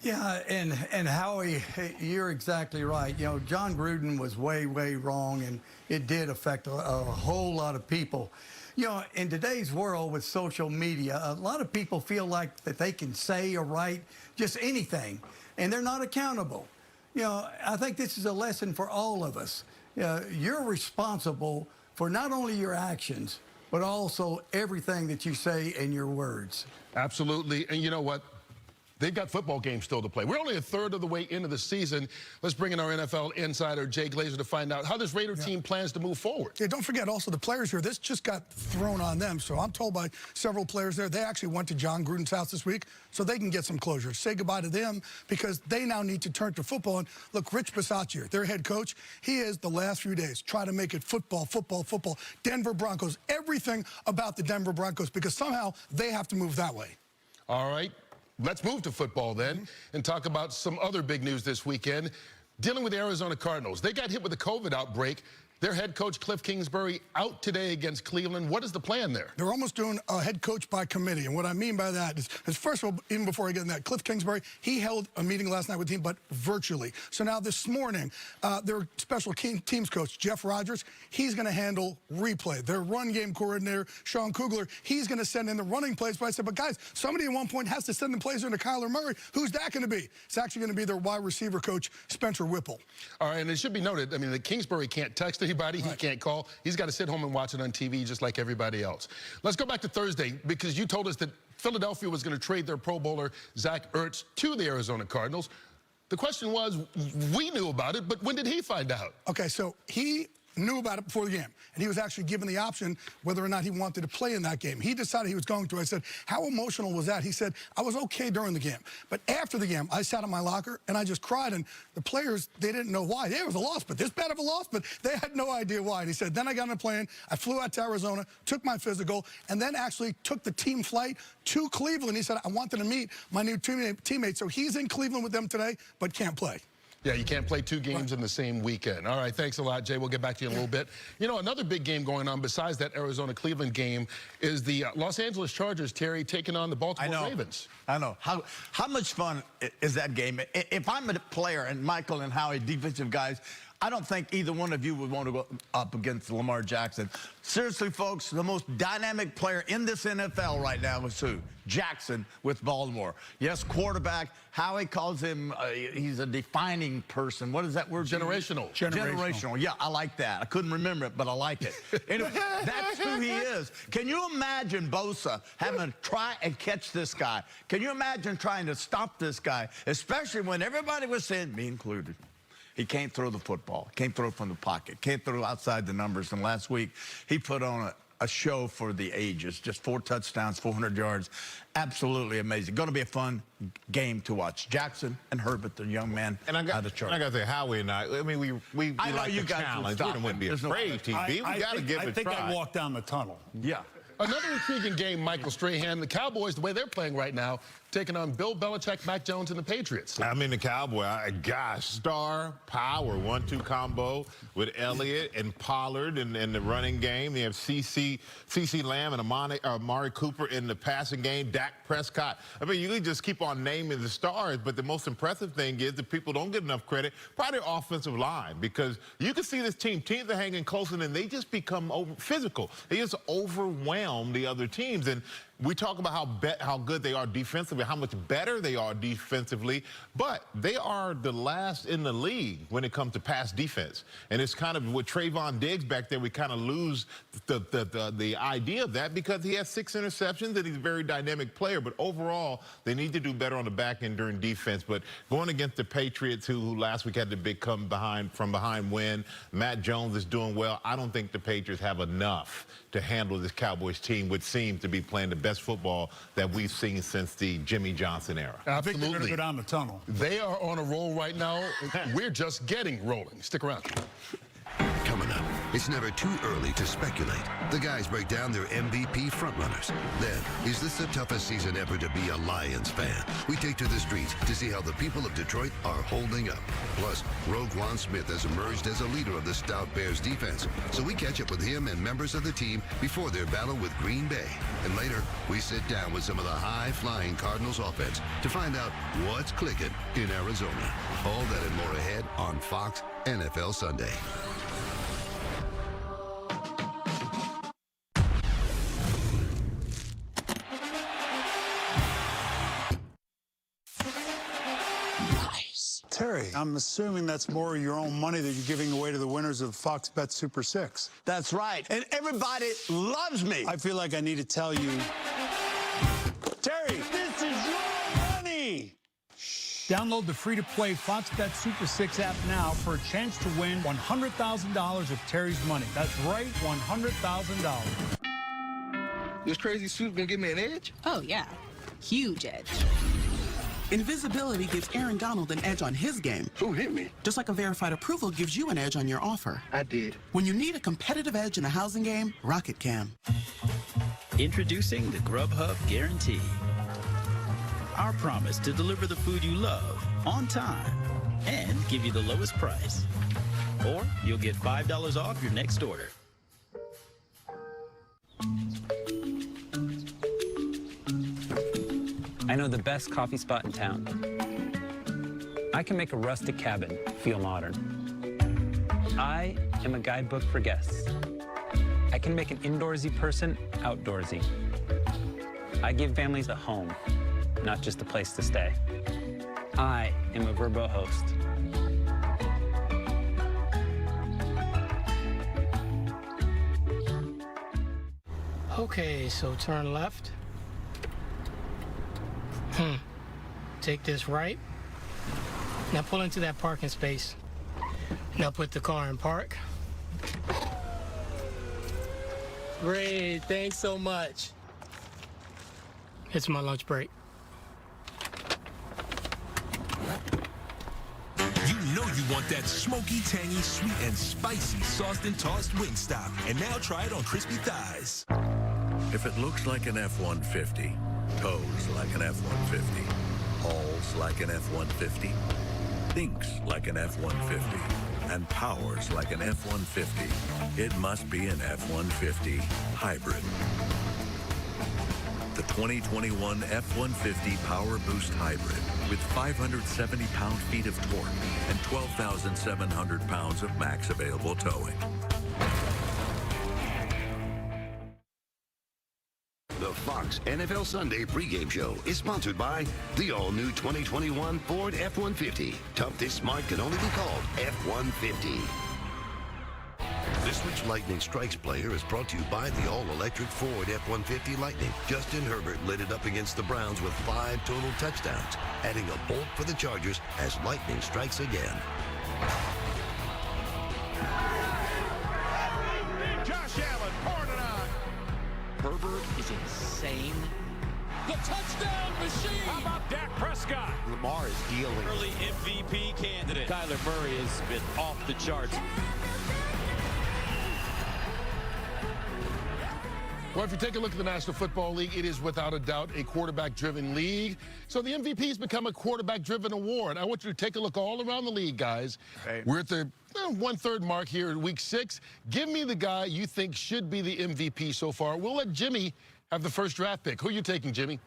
Yeah, and Howie, you're exactly right. You know, John Gruden was way, way wrong, and it did affect a whole lot of people. You know, in today's world with social media, a lot of people feel like that they can say or write just anything, and they're not accountable. You know, I think this is a lesson for all of us. You're responsible for not only your actions, but also everything that you say in your words. Absolutely. And you know what? They've got football games still to play. We're only a third of the way into the season. Let's bring in our NFL insider, Jay Glazer, to find out how this Raider team plans to move forward. Yeah, don't forget also the players here. This just got thrown on them. So I'm told by several players there, they actually went to John Gruden's house this week so they can get some closure. Say goodbye to them because they now need to turn to football. And look, Rich Bisaccia, their head coach, he is the last few days try to make it football, football, football. Denver Broncos, everything about the Denver Broncos because somehow they have to move that way. All right. Let's move to football then and talk about some other big news this weekend. Dealing with the Arizona Cardinals. They got hit with a COVID outbreak. Their head coach, Cliff Kingsbury, out today against Cleveland. What is the plan there? They're almost doing a head coach by committee. And what I mean by that is first of all, even before I get in that, Cliff Kingsbury, he held a meeting last night with the team, but virtually. So now this morning, their special teams coach, Jeff Rogers, he's going to handle replay. Their run game coordinator, Sean Kugler, he's going to send in the running plays. But I said, but guys, somebody at one point has to send the plays into Kyler Murray. Who's that going to be? It's actually going to be their wide receiver coach, Spencer Whipple. All right, and it should be noted, I mean, that Kingsbury can't text anybody. He can't call. He's got to sit home and watch it on TV just like everybody else. Let's go back to Thursday because you told us that Philadelphia was going to trade their Pro Bowler, Zach Ertz, to the Arizona Cardinals. The question was, we knew about it, but when did he find out? Okay, so he knew about it before the game, and he was actually given the option whether or not he wanted to play in that game. He decided he was going to. I said, how emotional was that? He said, I was okay during the game. But after the game, I sat in my locker, and I just cried, and the players, they didn't know why. Yeah, it was a loss, but this bad of a loss, but they had no idea why. And he said, then I got on a plane, I flew out to Arizona, took my physical, and then actually took the team flight to Cleveland. He said, I wanted to meet my new teammates. So he's in Cleveland with them today, but can't play. Yeah, you can't play two games in the same weekend. All right, thanks a lot, Jay. We'll get back to you in a little bit. You know, another big game going on besides that Arizona-Cleveland game is the Los Angeles Chargers, Terry, taking on the Baltimore Ravens. I know. How much fun is that game? If I'm a player, and Michael and Howie, defensive guys, I don't think either one of you would want to go up against Lamar Jackson. Seriously, folks, the most dynamic player in this NFL right now is who? Jackson with Baltimore. Yes, quarterback. Howie calls him, he's a defining person. What is that word? Generational. Generational. Yeah, I like that. I couldn't remember it, but I like it. Anyway, that's who he is. Can you imagine Bosa having to try and catch this guy? Can you imagine trying to stop this guy, especially when everybody was saying, me included, he can't throw the football, can't throw from the pocket, can't throw outside the numbers. And last week, he put on a show for the ages, just 4 touchdowns, 400 yards. Absolutely amazing. Going to be a fun game to watch. Jackson and Herbert, the young man out of Chargers. I got to say, Howie and I mean, we like the challenge. We wouldn't be afraid, TV. We got to give it a try. I think I walked down the tunnel. Yeah. Another intriguing game, Michael Strahan. The Cowboys, the way they're playing right now, taking on Bill Belichick, Mac Jones, and the Patriots. I mean, the Cowboy, gosh, star power 1-2 combo with Elliott and Pollard in the running game. They have C.C. Lamb and Amari Cooper in the passing game. Dak Prescott. I mean, you can just keep on naming the stars, but the most impressive thing is that people don't get enough credit, probably their offensive line, because you can see this teams are hanging close, and then they just become physical. They just overwhelm the other teams. And we talk about how good they are defensively, how much better they are defensively, but they are the last in the league when it comes to pass defense. And it's kind of with Trayvon Diggs back there, we kind of lose the idea of that because he has 6 interceptions and he's a very dynamic player. But overall, they need to do better on the back end during defense. But going against the Patriots, who last week had the big from behind win, Matt Jones is doing well. I don't think the Patriots have enough to handle this Cowboys team, which seems to be playing the best football that we've seen since the Jimmy Johnson era. I think they're going to go down the tunnel. They are on a roll right now. We're just getting rolling. Stick around. Coming up, it's never too early to speculate. The guys break down their MVP frontrunners. Then, is this the toughest season ever to be a Lions fan? We take to the streets to see how the people of Detroit are holding up. Plus, Roquan Smith has emerged as a leader of the stout Bears defense. So we catch up with him and members of the team before their battle with Green Bay. And later, we sit down with some of the high-flying Cardinals offense to find out what's clicking in Arizona. All that and more ahead on Fox NFL Sunday. Terry, I'm assuming that's more of your own money that you're giving away to the winners of Fox Bet Super 6. That's right. And everybody loves me. I feel like I need to tell you, Terry, this is your money. Download the free-to-play Fox Bet Super 6 app now for a chance to win $100,000 of Terry's money. That's right, $100,000. This crazy suit gonna give me an edge? Oh, yeah. Huge edge. Invisibility gives Aaron Donald an edge on his game. Who hit me? Just like a verified approval gives you an edge on your offer. I did. When you need a competitive edge in a housing game, Rocket can. Introducing the Grubhub Guarantee. Our promise to deliver the food you love on time and give you the lowest price. Or you'll get $5 off your next order. I know the best coffee spot in town. I can make a rustic cabin feel modern. I am a guidebook for guests. I can make an indoorsy person outdoorsy. I give families a home, not just a place to stay. I am a Verbo host. Okay, so turn left. Take this right. Now pull into that parking space. Now put the car in park. Great, thanks so much. It's my lunch break. You know you want that smoky, tangy, sweet, and spicy sauced and tossed Wingstop. And now try it on crispy thighs. If it looks like an F-150, toes like an F-150, hauls like an F-150, thinks like an F-150, and powers like an F-150, it must be an F-150 hybrid. The 2021 F-150 Power Boost Hybrid with 570 pound-feet of torque and 12,700 pounds of max available towing. The Fox NFL Sunday pregame show is sponsored by the all-new 2021 Ford F-150. Tough this smart can only be called F-150. This week's Lightning Strikes player is brought to you by the all-electric Ford F-150 Lightning. Justin Herbert lit it up against the Browns with 5 total touchdowns, adding a bolt for the Chargers as Lightning strikes again. Josh Allen pouring it on. Herbert is insane. The touchdown machine. How about Dak Prescott? Lamar is dealing. Early MVP candidate. Kyler Murray has been off the charts. Well, if you take a look at the National Football League, it is without a doubt a quarterback-driven league. So the MVP has become a quarterback-driven award. I want you to take a look all around the league, guys. Hey. We're at the one-third mark here in Week 6. Give me the guy you think should be the MVP so far. We'll let Jimmy have the first draft pick. Who are you taking, Jimmy?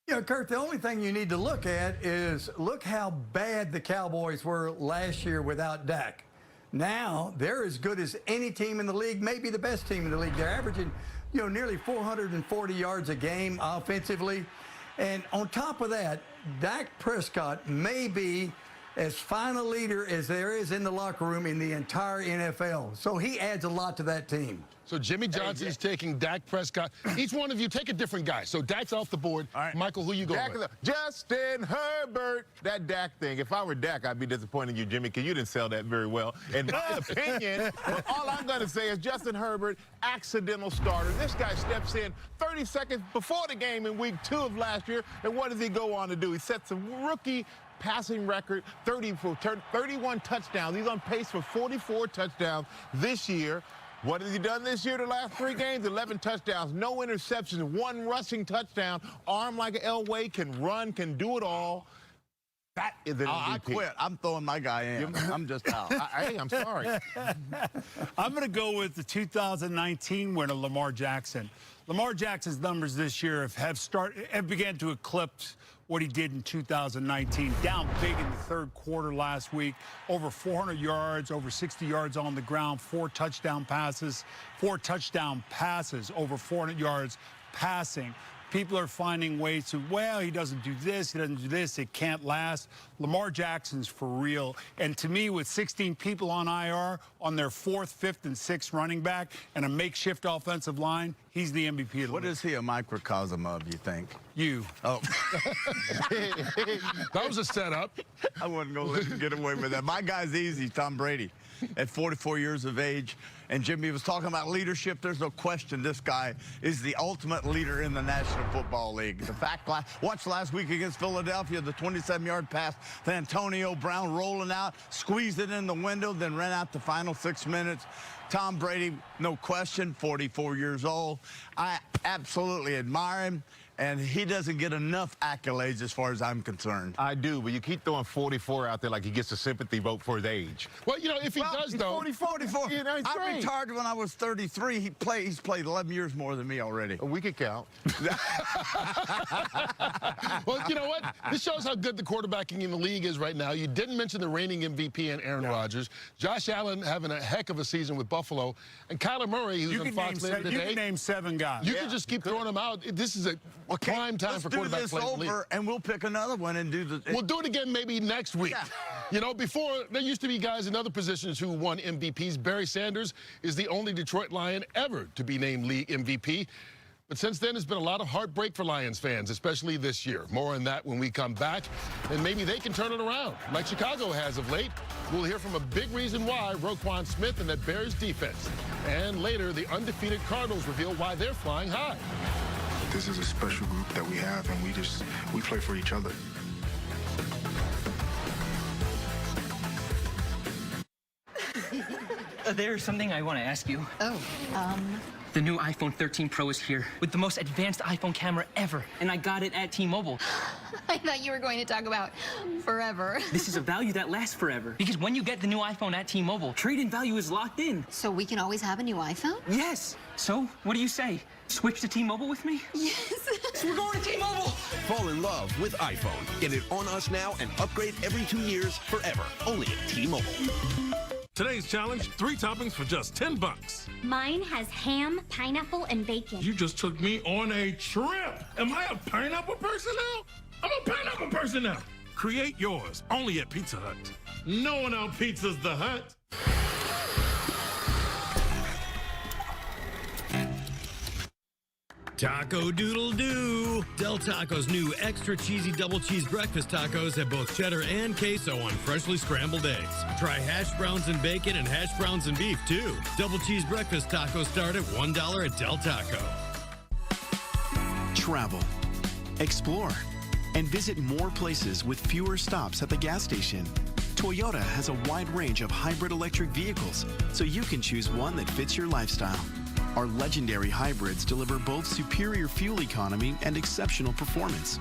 Yeah, Kurt, the only thing you need to look at is look how bad the Cowboys were last year without Dak. Now, they're as good as any team in the league, maybe the best team in the league. They're averaging, nearly 440 yards a game offensively. And on top of that, Dak Prescott may be as fine a leader as there is in the locker room in the entire NFL. So he adds a lot to that team. So Jimmy Johnson's taking Dak Prescott. Each one of you take a different guy. So Dak's off the board. All right. Michael, who you going with? Justin Herbert. That Dak thing. If I were Dak, I'd be disappointed in you, Jimmy, because you didn't sell that very well. In my opinion, all I'm going to say is Justin Herbert, accidental starter. This guy steps in 30 seconds before the game in week 2 of last year. And what does he go on to do? He sets a rookie passing record, 31 touchdowns. He's on pace for 44 touchdowns this year. What has he done this year, the last 3 games? 11 touchdowns, no interceptions, 1 rushing touchdown. Arm like an Elway, can run, can do it all. That is an MVP. I quit. I'm throwing my guy in. I'm just out. Hey, I'm sorry. I'm going to go with the 2019 winner, Lamar Jackson. Lamar Jackson's numbers this year have began to eclipse what he did in 2019. Down big in the 3rd quarter last week, over 400 yards, over 60 yards on the ground, 4 touchdown passes, over 400 yards passing. People are finding ways to, well, he doesn't do this, it can't last. Lamar Jackson's for real. And to me, with 16 people on IR, on their 4th, 5th, and 6th running back, and a makeshift offensive line, he's the MVP of the league. What is he a microcosm of, you think? You. Oh. That was a setup. I wasn't going to let him get away with that. My guy's easy, Tom Brady, at 44 years of age. And Jimmy was talking about leadership. There's no question this guy is the ultimate leader in the National Football League. The fact, watch last week against Philadelphia, the 27-yard pass to Antonio Brown rolling out, squeezed it in the window, then ran out the final 6 minutes. Tom Brady, no question, 44 years old. I absolutely admire him. And he doesn't get enough accolades as far as I'm concerned. I do, but you keep throwing 44 out there like he gets a sympathy vote for his age. Well, if he does, he's though. 44. I retired when I was 33. He's played 11 years more than me already. We could count. Well, you know what? This shows how good the quarterbacking in the league is right now. You didn't mention the reigning MVP and Aaron Rodgers. Josh Allen having a heck of a season with Buffalo. And Kyler Murray, who's on Fox later today. You can name 7 guys. You can just keep throwing them out. This is a prime time for quarterback play in the league. And we'll pick another one and do the... We'll do it again maybe next week. Yeah. Before, there used to be guys in other positions who won MVPs. Barry Sanders is the only Detroit Lion ever to be named league MVP. But since then, it's been a lot of heartbreak for Lions fans, especially this year. More on that when we come back. And maybe they can turn it around, like Chicago has of late. We'll hear from a big reason why Roquan Smith and that Bears defense. And later, the undefeated Cardinals reveal why they're flying high. This is a special group that we have, and we play for each other. There's something I want to ask you. Oh, The new iPhone 13 Pro is here with the most advanced iPhone camera ever, and I got it at T-Mobile. I thought you were going to talk about forever. This is a value that lasts forever, because when you get the new iPhone at T-Mobile, trade-in value is locked in. So we can always have a new iPhone? Yes. So, what do you say? Switch to T-Mobile with me? Yes. So we're going to T-Mobile! Fall in love with iPhone. Get it on us now and upgrade every 2 years forever. Only at T-Mobile. Today's challenge, 3 toppings for just $10. Mine has ham, pineapple, and bacon. You just took me on a trip. Am I a pineapple person now? I'm a pineapple person now. Create yours, only at Pizza Hut. No one out-pizzas the Hut. Taco Doodle Doo! Del Taco's new extra cheesy double cheese breakfast tacos have both cheddar and queso on freshly scrambled eggs. Try hash browns and bacon and hash browns and beef too. Double cheese breakfast tacos start at $1 at Del Taco. Travel, explore, and visit more places with fewer stops at the gas station. Toyota has a wide range of hybrid electric vehicles, so you can choose one that fits your lifestyle. Our legendary hybrids deliver both superior fuel economy and exceptional performance.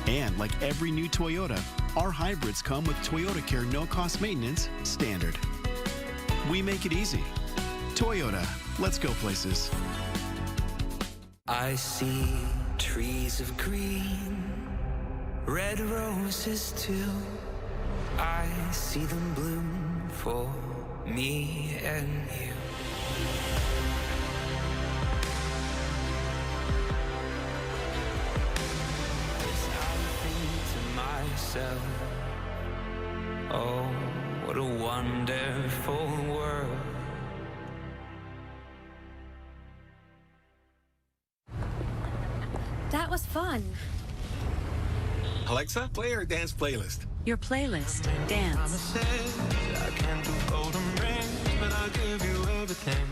And like every new Toyota, our hybrids come with Toyota Care no-cost maintenance standard. We make it easy. Toyota, let's go places. I see trees of green, red roses too. I see them bloom for me and you. yourself. Oh, what a wonderful world. That was fun. Alexa, play our dance playlist. Your playlist, dance. I can't do golden rings, but I'll give you everything.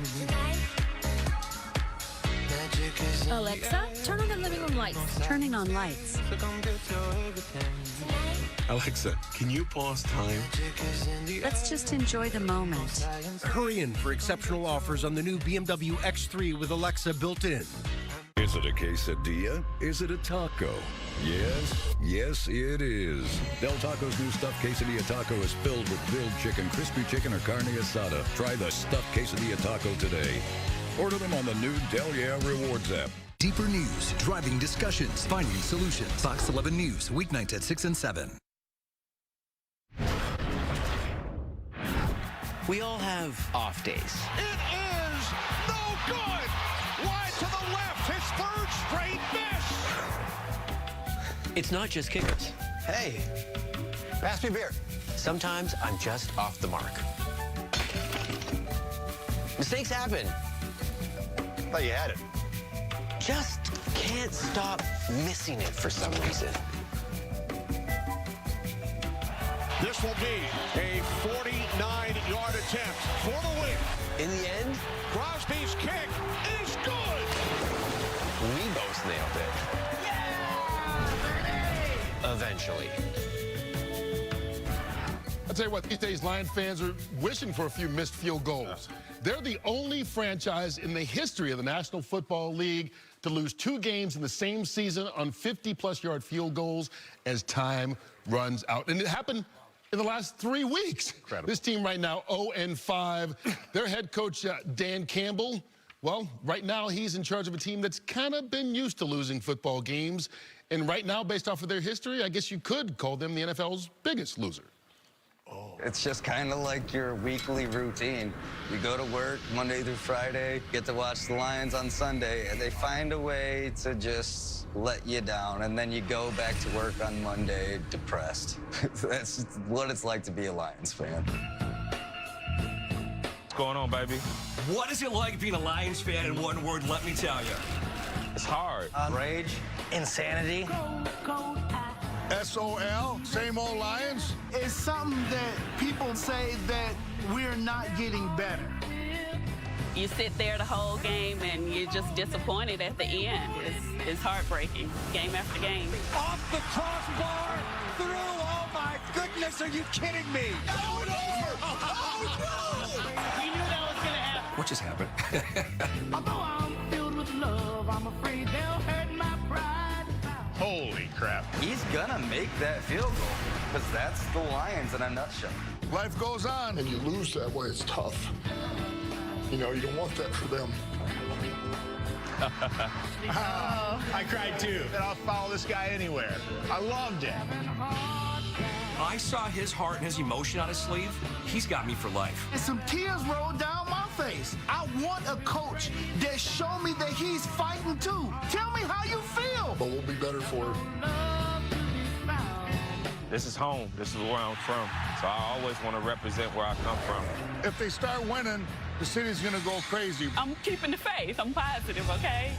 Magic is Alexa, turn on the living room lights. Turning on lights. so come get your everything. Alexa, can you pause time? Let's just enjoy the moment. Hurry in for exceptional offers on the new BMW X3 with Alexa built in. Is it a quesadilla? Is it a taco? Yes, it is. Del Taco's new stuffed quesadilla taco is filled with grilled chicken, crispy chicken, or carne asada. Try the stuffed quesadilla taco today. Order them on the new Del Yeah Rewards app. Deeper news, driving discussions, finding solutions. Fox 11 News, weeknights at 6 and 7. We all have off days. It is no good. Wide to the left, his third straight miss. It's not just kickers. Hey, pass me a beer. Sometimes I'm just off the mark. Mistakes happen. Thought you had it. Just can't stop missing it for some reason. This will be a 49-yard attempt for the win. In the end, Crosby's kick is good. we both nailed it. Eventually. I'll tell you what, these days Lion fans are wishing for a few missed field goals. They're the only franchise in the history of the National Football League to lose 2 games in the same season on 50-plus yard field goals as time runs out. And it happened in the last 3 weeks. Incredible. This team right now 0-5. Their head coach, Dan Campbell, well, right now he's in charge of a team that's kind of been used to losing football games. And right now, based off of their history, I guess you could call them the NFL's biggest loser. It's just kind of like your weekly routine. You go to work Monday through Friday, get to watch the Lions on Sunday, and they find a way to just let you down, and then you go back to work on Monday depressed. That's what it's like to be a Lions fan. What's going on, baby? What is it like being a Lions fan in one word, let me tell you? It's hard. Rage, Insanity. SOL, same old Lions. It's something that people say that we're not getting better. You sit there the whole game and you're just disappointed at the end. It's heartbreaking, game after game. Off the crossbar, through, oh my goodness, are you kidding me? Oh no! We knew that was gonna happen. What just happened? Although I'm filled with love, I'm afraid they'll hurt my pride. Holy crap. he's gonna make that field goal, because that's the Lions in a nutshell. Life goes on. And you lose that way, it's tough. You know, you don't want that for them. I cried too. And I'll follow this guy anywhere. I loved it. I saw his heart and his emotion on his sleeve. He's got me for life. And some tears rolled down my face. I want a coach that show me that he's fighting too. Tell me how you feel. But we'll be better for it. This is home. This is where I'm from. So I always want to represent where I come from. If they start winning, the city's gonna go crazy. I'm keeping the faith. I'm positive, okay?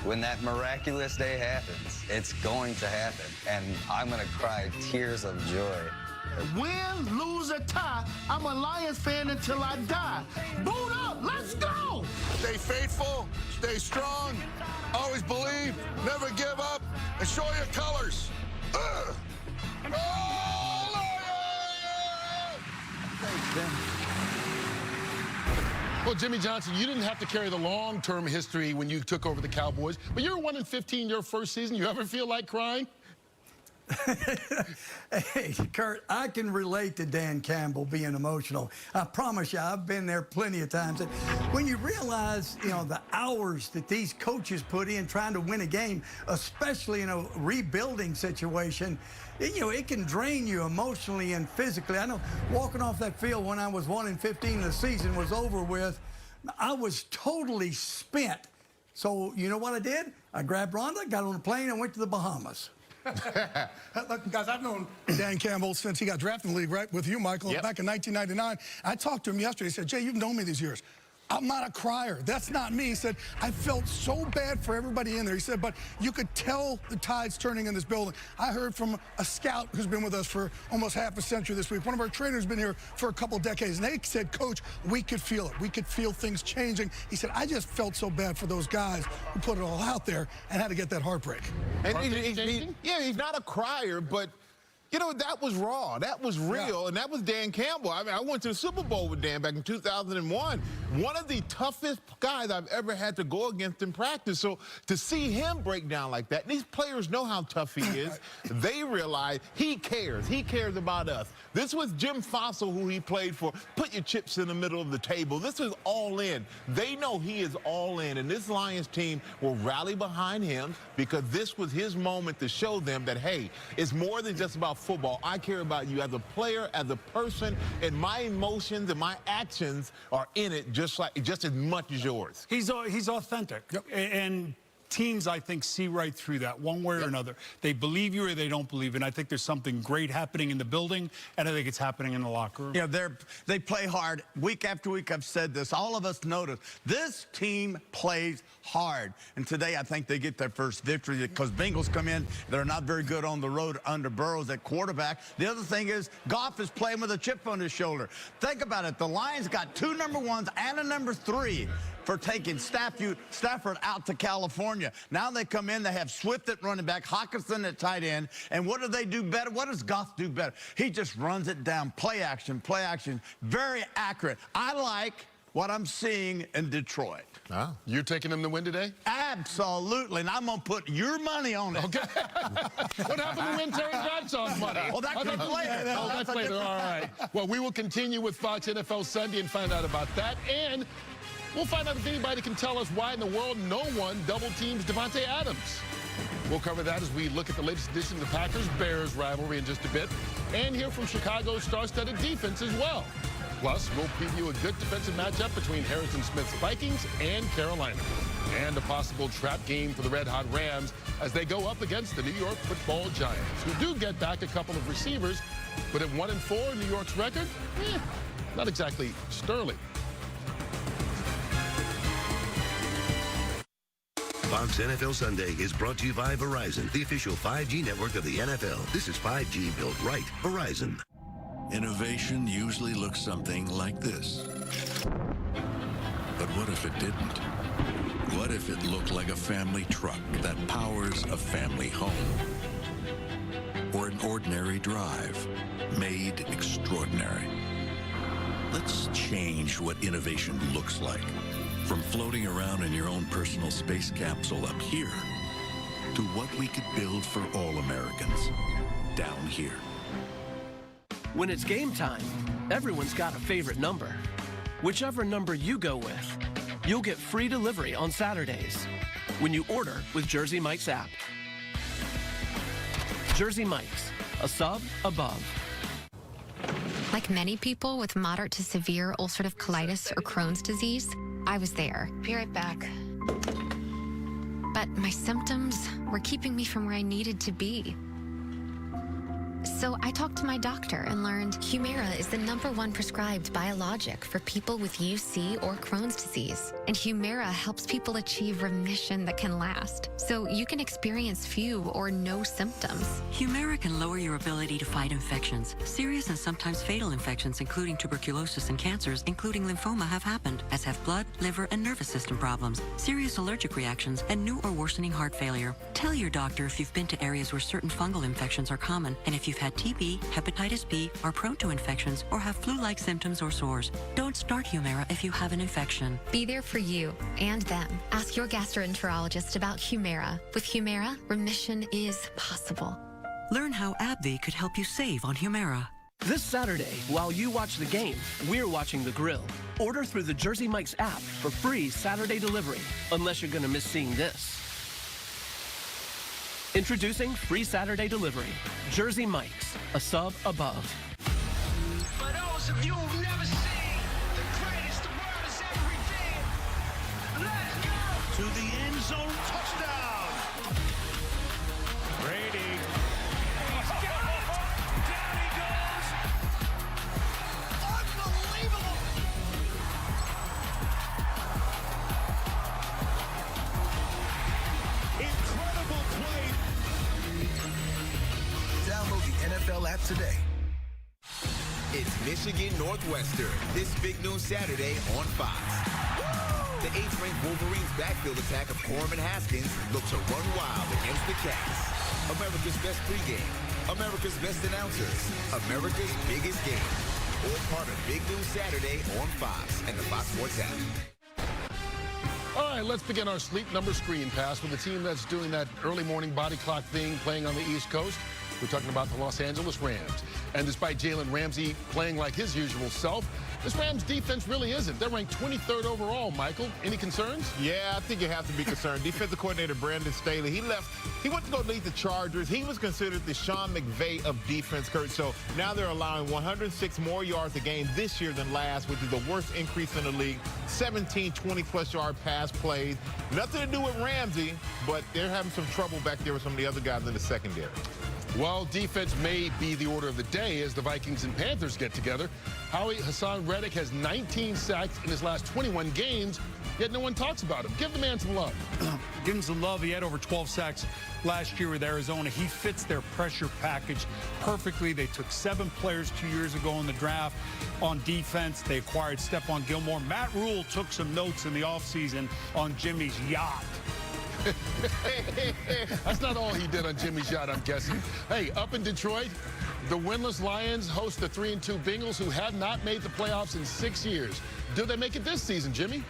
When that miraculous day happens, it's going to happen, and I'm gonna cry tears of joy. Win, lose, or tie, I'm a Lions fan until I die. Boot up, let's go! Stay faithful, stay strong, always believe, never give up, and show your colors. Oh, Well, Jimmy Johnson, you didn't have to carry the long-term history when you took over the Cowboys, but you're 1-15 your first season. You ever feel like crying? Hey, Kurt, I can relate to Dan Campbell being emotional. I promise you, I've been there plenty of times. And when you realize, you know, the hours that these coaches put in trying to win a game, especially in a rebuilding situation, you know, it can drain you emotionally and physically. I know walking off that field when I was 1-15, the season was over with, I was totally spent. So you know what I did? I grabbed Rhonda, got on a plane, and went to the Bahamas. Look, guys, I've known Dan Campbell since he got drafted in the league, right, with you, Michael, back in 1999. I talked to him yesterday. He said, Jay, you've known me these years. I'm not a crier. That's not me. He said, I felt so bad for everybody in there. He said, but you could tell the tide's turning in this building. I heard from a scout who's been with us for almost half a century this week. One of our trainers has been here for a couple decades. And they said, Coach, we could feel it. We could feel things changing. He said, I just felt so bad for those guys who put it all out there and had to get that heartbreak. And he's not a crier, but you know, that was raw. That was real. And that was Dan Campbell. I mean, I went to the Super Bowl with Dan back in 2001. One of the toughest guys I've ever had to go against in practice. So to see him break down like that, these players know how tough he is. They realize he cares. He cares about us. This was Jim Fossil, who he played for. Put your chips in the middle of the table. This is all in. They know he is all in. And this Lions team will rally behind him because this was his moment to show them that, hey, it's more than just about football. I care about you as a player, as a person, and my emotions and my actions are in it just as much as yours. He's authentic. And teams, I think, see right through that one way or another. They believe you or they don't believe, and I think there's something great happening in the building, and I think it's happening in the locker room. Yeah, they play hard. Week after week, I've said this. All of us notice this team plays hard, and today I think they get their first victory because Bengals come in. They're not very good on the road under Burrows at quarterback. The other thing is Goff is playing with a chip on his shoulder. Think about it. The Lions got 2 number 1s and a number 3 for taking Stafford out to California. Now they come in, they have Swift at running back, Hawkinson at tight end, and what do they do better? What does Goff do better? He just runs it down, play action, very accurate. I like what I'm seeing in Detroit. You're taking them to win today? Absolutely, and I'm going to put your money on it. Okay. What happened to win Terry Bradshaw's money? Well, that comes later. Oh, that's later. All right. Well, we will continue with Fox NFL Sunday and find out about that, and we'll find out if anybody can tell us why in the world no one double teams Devontae Adams. We'll cover that as we look at the latest edition of the Packers-Bears rivalry in just a bit, and hear from Chicago's star-studded defense as well. Plus, we'll preview a good defensive matchup between Harrison Smith's Vikings and Carolina, and a possible trap game for the Red-Hot Rams as they go up against the New York Football Giants, who do get back a couple of receivers, but at 1-4, New York's record, not exactly sterling. Fox NFL Sunday is brought to you by Verizon, the official 5G network of the NFL. This is 5G built right. Verizon. Innovation usually looks something like this. But what if it didn't? What if it looked like a family truck that powers a family home? Or an ordinary drive made extraordinary? Let's change what innovation looks like. From floating around in your own personal space capsule up here to what we could build for all Americans down here. When it's game time, everyone's got a favorite number. Whichever number you go with, you'll get free delivery on Saturdays when you order with Jersey Mike's app. Jersey Mike's, a sub above. Like many people with moderate to severe ulcerative colitis or Crohn's disease, I was there. Be right back. But my symptoms were keeping me from where I needed to be. So I talked to my doctor and learned Humira is the #1 prescribed biologic for people with UC or Crohn's disease. And Humira helps people achieve remission that can last, so you can experience few or no symptoms. Humira can lower your ability to fight infections. Serious and sometimes fatal infections, including tuberculosis and cancers, including lymphoma, have happened, as have blood, liver, and nervous system problems, serious allergic reactions, and new or worsening heart failure. Tell your doctor if you've been to areas where certain fungal infections are common, and if you've had TB, hepatitis B, are prone to infections, or have flu-like symptoms or sores. Don't start Humira if you have an infection. Be there for you and them. Ask your gastroenterologist about Humira. With Humira, remission is possible. Learn how AbbVie could help you save on Humira. This Saturday, while you watch the game, we're watching the grill. Order through the Jersey Mike's app for free Saturday delivery, unless you're going to miss seeing this. Introducing free Saturday delivery. Jersey Mike's, a sub above. For those of you who've never seen the greatest the world has ever revealed, let's go! To the end zone, touchdown! Brady NFL app today. It's Michigan Northwestern this big noon Saturday on Fox. The 8th-ranked Wolverines backfield attack of Corbin Haskins look to run wild against the Cats. America's best pregame, America's best announcers, America's biggest game. All part of Big Noon Saturday on Fox and the Fox Sports app. All right, let's begin our sleep number screen pass with a team that's doing that early morning body clock thing playing on the East Coast. We're talking about the Los Angeles Rams. And despite Jalen Ramsey playing like his usual self, this Rams defense really isn't. They're ranked 23rd overall, Michael. Any concerns? Yeah, I think you have to be concerned. Defensive coordinator Brandon Staley, he went to go lead the Chargers. He was considered the Sean McVay of defense, Kurt. So now they're allowing 106 more yards a game this year than last, which is the worst increase in the league. 17 20-plus yard pass plays. Nothing to do with Ramsey, but they're having some trouble back there with some of the other guys in the secondary. Well, defense may be the order of the day as the Vikings and Panthers get together. Hassan Reddick has 19 sacks in his last 21 games, yet no one talks about him. Give the man some love. Give him some love. He had over 12 sacks last year with Arizona. He fits their pressure package perfectly. They took 7 players 2 years ago in the draft on defense. They acquired Stephon Gilmore. Matt Rule took some notes in the offseason on Jimmy's yacht. That's not all he did on Jimmy's yacht, I'm guessing. Hey, up in Detroit, the winless Lions host the 3-2 Bengals, who have not made the playoffs in 6 years. Do they make it this season, Jimmy?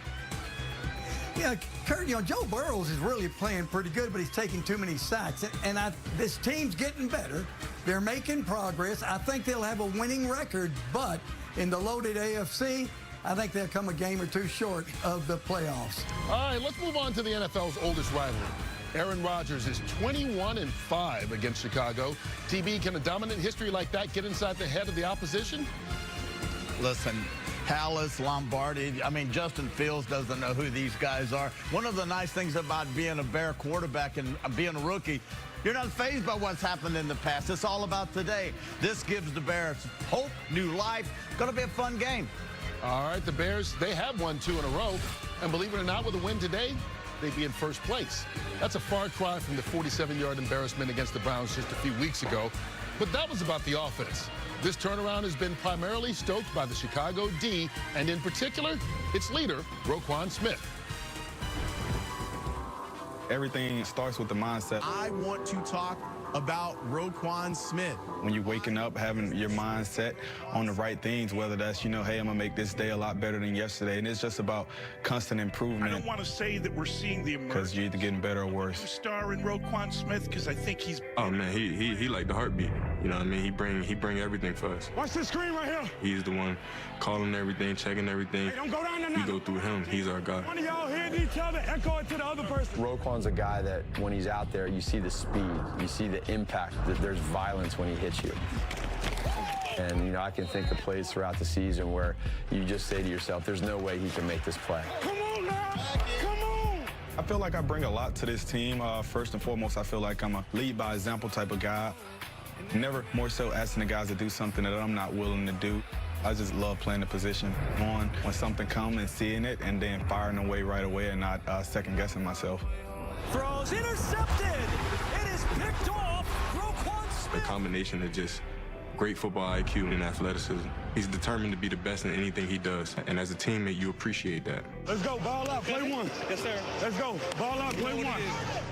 Yeah, Kurt, Joe Burrows is really playing pretty good, but he's taking too many sacks. And this team's getting better. They're making progress. I think they'll have a winning record, but in the loaded AFC, I think they'll come a game or two short of the playoffs. All right, let's move on to the NFL's oldest rivalry. Aaron Rodgers is 21-5 against Chicago. TB, can a dominant history like that get inside the head of the opposition? Listen, Hallis, Lombardi, Justin Fields doesn't know who these guys are. One of the nice things about being a Bear quarterback and being a rookie, you're not fazed by what's happened in the past. It's all about today. This gives the Bears hope, new life. It's going to be a fun game. All right, the Bears, they have won 2 in a row. And believe it or not, with a win today, they'd be in first place. That's a far cry from the 47-yard embarrassment against the Browns just a few weeks ago. But that was about the offense. This turnaround has been primarily stoked by the Chicago D, and in particular, its leader, Roquan Smith. Everything starts with the mindset. I want to talk about Roquan Smith. When you're waking up, having your mindset on the right things, whether that's, hey, I'm going to make this day a lot better than yesterday. And it's just about constant improvement. I don't want to say that we're seeing the emergence. Because you're either getting better or worse. Star in Roquan Smith, because I think he's... Oh, man, he like the heartbeat. You know what I mean? He bring everything for us. Watch this screen right here. He's the one calling everything, checking everything. Hey, don't go down there now. We go through him. He's our guy. One of y'all hearing each other, echo it to the other person. Roquan's a guy that when he's out there, you see the speed, you see the impact, that there's violence when he hits you. And, I can think of plays throughout the season where you just say to yourself, there's no way he can make this play. Come on now, come on. I feel like I bring a lot to this team. First and foremost, I feel like I'm a lead by example type of guy. Never more so asking the guys to do something that I'm not willing to do. I just love playing the position on when something comes and seeing it and then firing away right away and not second-guessing myself. Throws intercepted. It is picked off. Roquan Smith. A combination of just great football IQ and athleticism. He's determined to be the best in anything he does. And as a teammate, you appreciate that. Let's go, ball out, play one. Yes, sir. Let's go, ball out, play one.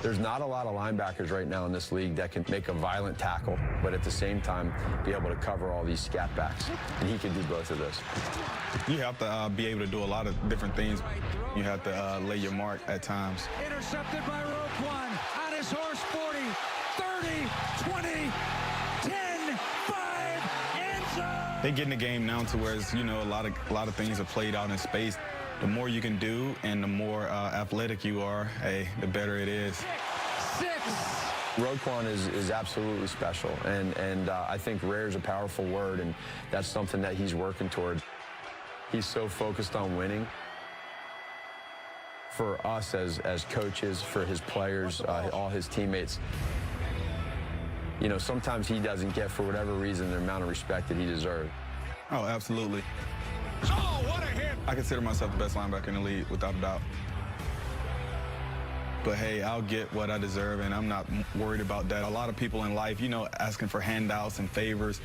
There's not a lot of linebackers right now in this league that can make a violent tackle, but at the same time, be able to cover all these scat backs. And he can do both of those. You have to be able to do a lot of different things. You have to lay your mark at times. Intercepted by Roquan. On his horse, 40, 30, 20, 10, 5, end zone. They get in the game now to where it's, a lot of things are played out in space. The more you can do and the more athletic you are, hey, the better it is. 6. Roquan is absolutely special, and I think rare is a powerful word, and that's something that he's working toward. He's so focused on winning. For us as coaches, for his players, all his teammates, sometimes he doesn't get, for whatever reason, the amount of respect that he deserves. Oh, absolutely. Oh, what a hit. I consider myself the best linebacker in the league, without a doubt. But hey, I'll get what I deserve, and I'm not worried about that. A lot of people in life, you know, asking for handouts and favors.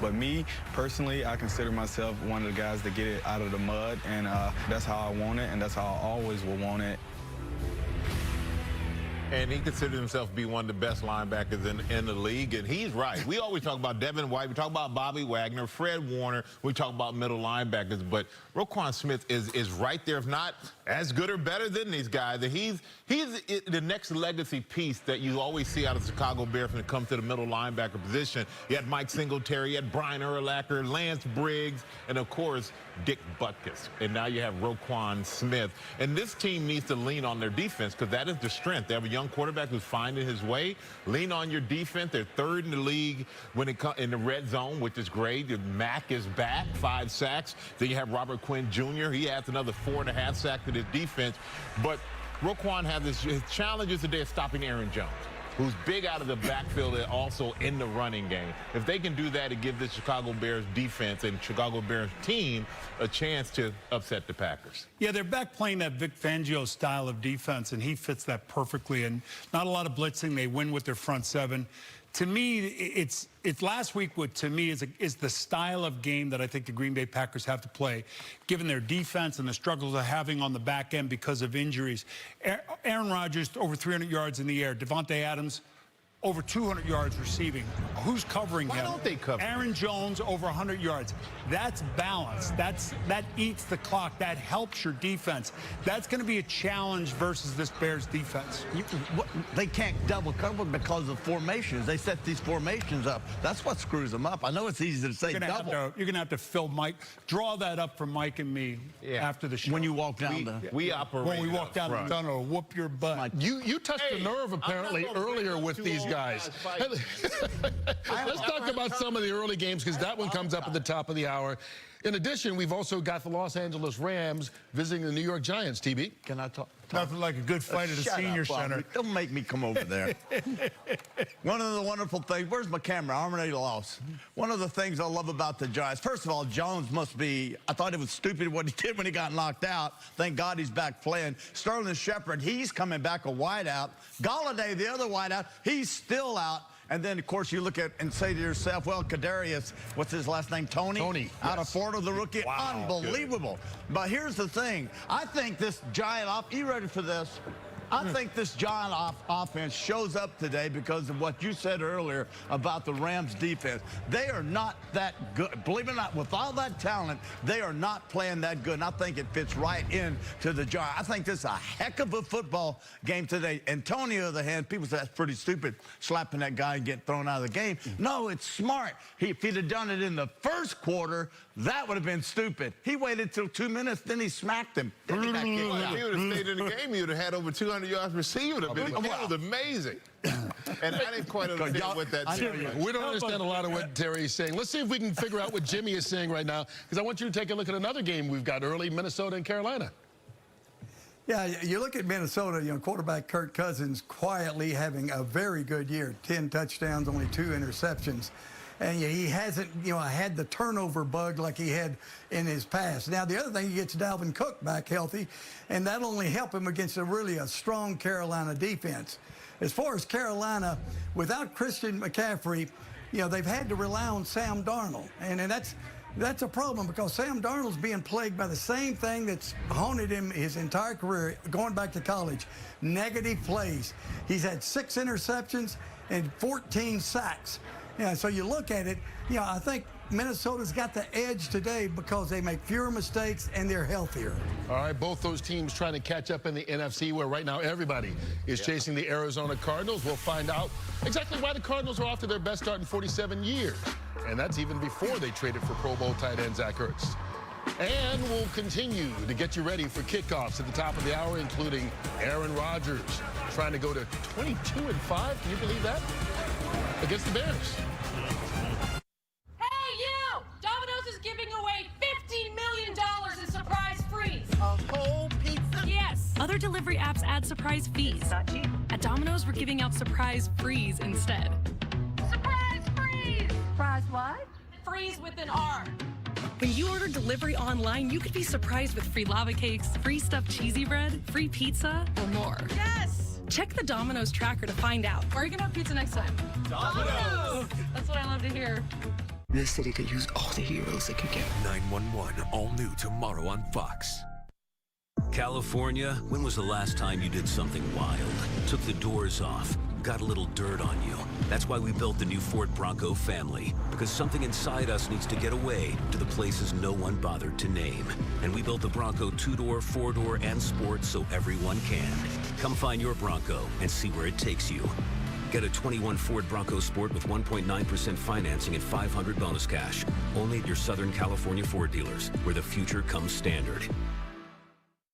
But me, personally, I consider myself one of the guys that get it out of the mud, and that's how I want it, and that's how I always will want it. And he considers himself to be one of the best linebackers in the league, and he's right. We always talk about Devin White, we talk about Bobby Wagner, Fred Warner, we talk about middle linebackers, but Roquan Smith is right there, if not as good or better than these guys. And he's the next legacy piece that you always see out of Chicago Bears when it comes to the middle linebacker position. You had Mike Singletary, you had Brian Urlacher, Lance Briggs, and of course, Dick Butkus. And now you have Roquan Smith. And this team needs to lean on their defense because that is the strength. They have a young quarterback who's finding his way. Lean on your defense. They're third in the league when it comes in the red zone, which is great. Mack is back, 5 sacks. Then you have Robert Quinn Jr. He adds another 4.5 sacks to his defense. But Roquan has his challenges today of stopping Aaron Jones, who's big out of the backfield and also in the running game. If they can do that, it gives the Chicago Bears defense and Chicago Bears team a chance to upset the Packers. Yeah, they're back playing that Vic Fangio style of defense, and he fits that perfectly. And not a lot of blitzing. They win with their front seven. To me, it's last week. What to me is the style of game that I think the Green Bay Packers have to play, given their defense and the struggles they're having on the back end because of injuries. Aaron Rodgers over 300 yards in the air. Devontae Adams over 200 yards receiving. Who's covering him? Why don't they cover? Aaron Jones over 100 yards. That's balance. That eats the clock. That helps your defense. That's going to be a challenge versus this Bears defense. They can't double cover because of formations. They set these formations up. That's what screws them up. I know it's easy to say double. You're going to have to fill Mike. Draw that up for Mike and me after the show. When you walk down we operate when we walk down the tunnel, whoop your butt. You touched a nerve apparently earlier with these guys. Let's talk about some of the early games because that one comes up at the top of the hour. In addition, we've also got the Los Angeles Rams visiting the New York Giants, TB. Can I talk? Nothing like a good fight at a senior center. Don't make me come over there. One of the wonderful things, where's my camera? I already lost. One of the things I love about the Giants, first of all, Jones must be, I thought it was stupid what he did when he got knocked out. Thank God he's back playing. Sterling Shepard, he's coming back a wideout. Galladay, the other wideout, he's still out. And then, of course, you look at and say to yourself, well, Kadarius, what's his last name? Tony? Tony. Out of Florida, the rookie. Wow, unbelievable. Good. But here's the thing. I think this Giant you ready for this? I think this Giant offense shows up today because of what you said earlier about the Rams defense. They are not that good. Believe it or not, with all that talent, they are not playing that good. And I think it fits right into the Giant. I think this is a heck of a football game today. And Tony, on the other hand, people say that's pretty stupid, slapping that guy and getting thrown out of the game. No, it's smart. If he'd have done it in the first quarter, that would have been stupid. He waited till 2 minutes, then he smacked him. Then he got kicked out. If he would have stayed in the game, he would have had over 200 yards receiving. That was amazing. And I didn't quite understand what that said. We don't understand a lot of what Terry is saying. Let's see if we can figure out what Jimmy is saying right now, because I want you to take a look at another game we've got early, Minnesota and Carolina. Yeah, you look at Minnesota, quarterback Kirk Cousins quietly having a very good year. 10 touchdowns, only 2 interceptions. And he hasn't, had the turnover bug like he had in his past. Now, the other thing, he gets Dalvin Cook back healthy, and that'll only help him against a strong Carolina defense. As far as Carolina, without Christian McCaffrey, they've had to rely on Sam Darnold. And that's a problem because Sam Darnold's being plagued by the same thing that's haunted him his entire career, going back to college, negative plays. He's had 6 interceptions and 14 sacks. So you look at it, I think Minnesota's got the edge today because they make fewer mistakes and they're healthier. All right, both those teams trying to catch up in the NFC, where right now everybody is chasing the Arizona Cardinals. We'll find out exactly why the Cardinals are off to their best start in 47 years. And that's even before they traded for Pro Bowl tight end Zach Ertz. And we'll continue to get you ready for kickoffs at the top of the hour, including Aaron Rodgers trying to go to 22-5. Can you believe that? Against the Bears. Hey, you! Domino's is giving away $15 million in surprise frees. A whole pizza? Yes. Other delivery apps add surprise fees. Not cheap. At Domino's, we're giving out surprise frees instead. Surprise freeze! Surprise what? freeze with an R. When you order delivery online, you could be surprised with free lava cakes, free stuffed cheesy bread, free pizza, or more. Yes! Check the Domino's tracker to find out. Where are you gonna have pizza next time? Domino's! That's what I love to hear. This city could use all the heroes it could get. 911, all new tomorrow on Fox. California, when was the last time you did something wild? Took the doors off, got a little dirt on you. That's why we built the new Ford Bronco family, because something inside us needs to get away to the places no one bothered to name. And we built the Bronco 2-door, 4-door, and Sport so everyone can. Come find your Bronco and see where it takes you. Get a 21 Ford Bronco Sport with 1.9% financing and $500 bonus cash. Only at your Southern California Ford dealers, where the future comes standard.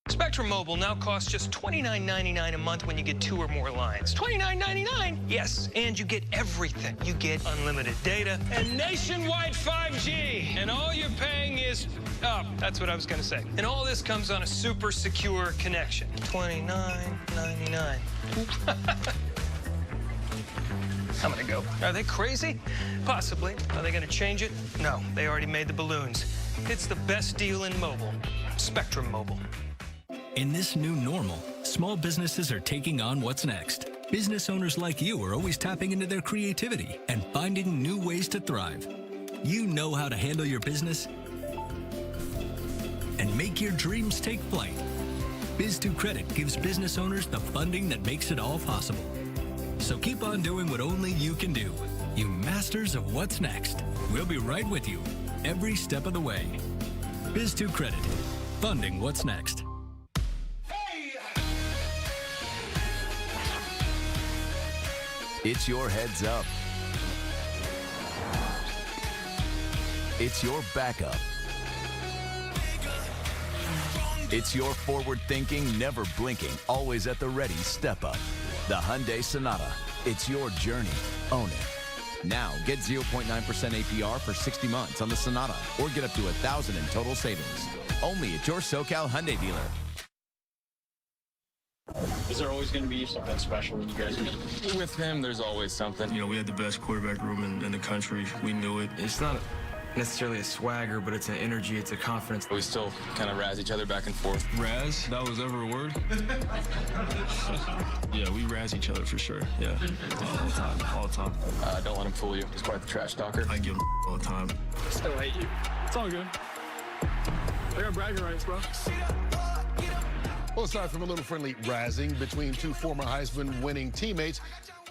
Spectrum Mobile now costs just $29.99 a month when you get 2 or more lines. $29.99? Yes, and you get everything. You get unlimited data and nationwide 5G. And all you're paying is, that's what I was going to say. And all this comes on a super secure connection. $29.99. I'm gonna go. Are they crazy? Possibly. Are they gonna change it? No, they already made the balloons. It's the best deal in mobile. Spectrum Mobile. In this new normal, small businesses are taking on what's next. Business owners like you are always tapping into their creativity and finding new ways to thrive. You know how to handle your business and make your dreams take flight. Biz2 Credit gives business owners the funding that makes it all possible. So keep on doing what only you can do. You masters of what's next. We'll be right with you every step of the way. Biz2 Credit, funding what's next. It's your heads up. It's your backup. It's your forward-thinking, never blinking, always at the ready step up. The Hyundai Sonata. It's your journey. Own it. Now, get 0.9% APR for 60 months on the Sonata, or get up to $1,000 in total savings. Only at your SoCal Hyundai dealer. Is there always going to be something special when you guys meet? With him, there's always something. You know, we had the best quarterback room in the country. We knew it. It's not necessarily a swagger, but it's an energy, it's a confidence. We still kind of razz each other back and forth. Razz? That was ever a word? Yeah, we razz each other for sure. Yeah, all the time, all the time. Don't let him fool you. He's quite the trash talker. I give him all the time. Still hate you. It's all good. I got bragging rights, bro. Well, aside from a little friendly razzing between two former Heisman-winning teammates,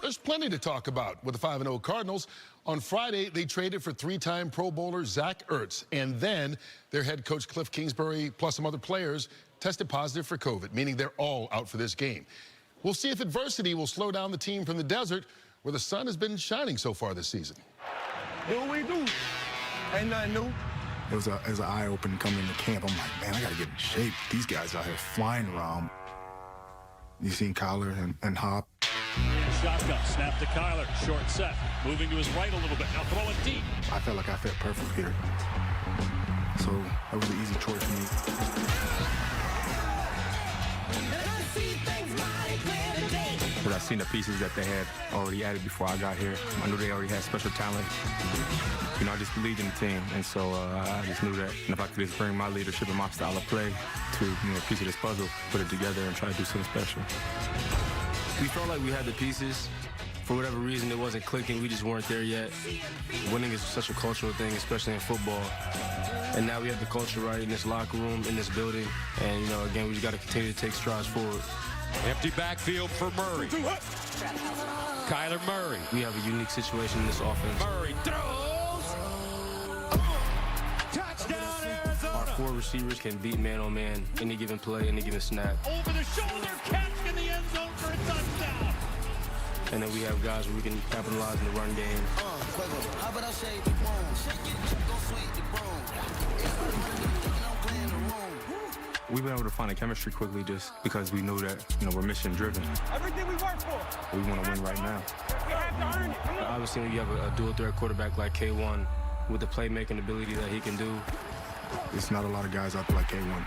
there's plenty to talk about with the 5-0 Cardinals. On Friday, they traded for 3-time Pro Bowler Zach Ertz, and then their head coach Cliff Kingsbury, plus some other players, tested positive for COVID, meaning they're all out for this game. We'll see if adversity will slow down the team from the desert, where the sun has been shining so far this season. Do what we do. Ain't nothing new. It was an eye-opener coming into camp. I'm like, man, I got to get in shape. These guys out here flying around. You seen Kyler and Hop. Shotgun, snap to Kyler, short set, moving to his right a little bit, now throwing deep. I felt like I fit perfect here. So that was an easy choice for me. But I seen the pieces that they had already added before I got here. I knew they already had special talent. You know, I just believed in the team, and so I just knew that. And if I could just bring my leadership and my style of play to, a piece of this puzzle, put it together and try to do something special. We felt like we had the pieces. For whatever reason, it wasn't clicking. We just weren't there yet. Winning is such a cultural thing, especially in football. And now we have the culture right in this locker room, in this building. And, again, we just got to continue to take strides forward. Empty backfield for Murray. Kyler Murray. We have a unique situation in this offense. Murray throws. Touchdown, Arizona. Our 4 receivers can beat man-on-man any given play, any given snap. Over the shoulder, catch in the end zone for a touchdown. And then we have guys where we can capitalize in the run game. We've been able to find a chemistry quickly just because we knew that, we're mission-driven. Everything we work for. We want to win right now. We have to earn it. Obviously, when you have a dual-threat quarterback like K1 with the playmaking ability that he can do. There's not a lot of guys out there like K1.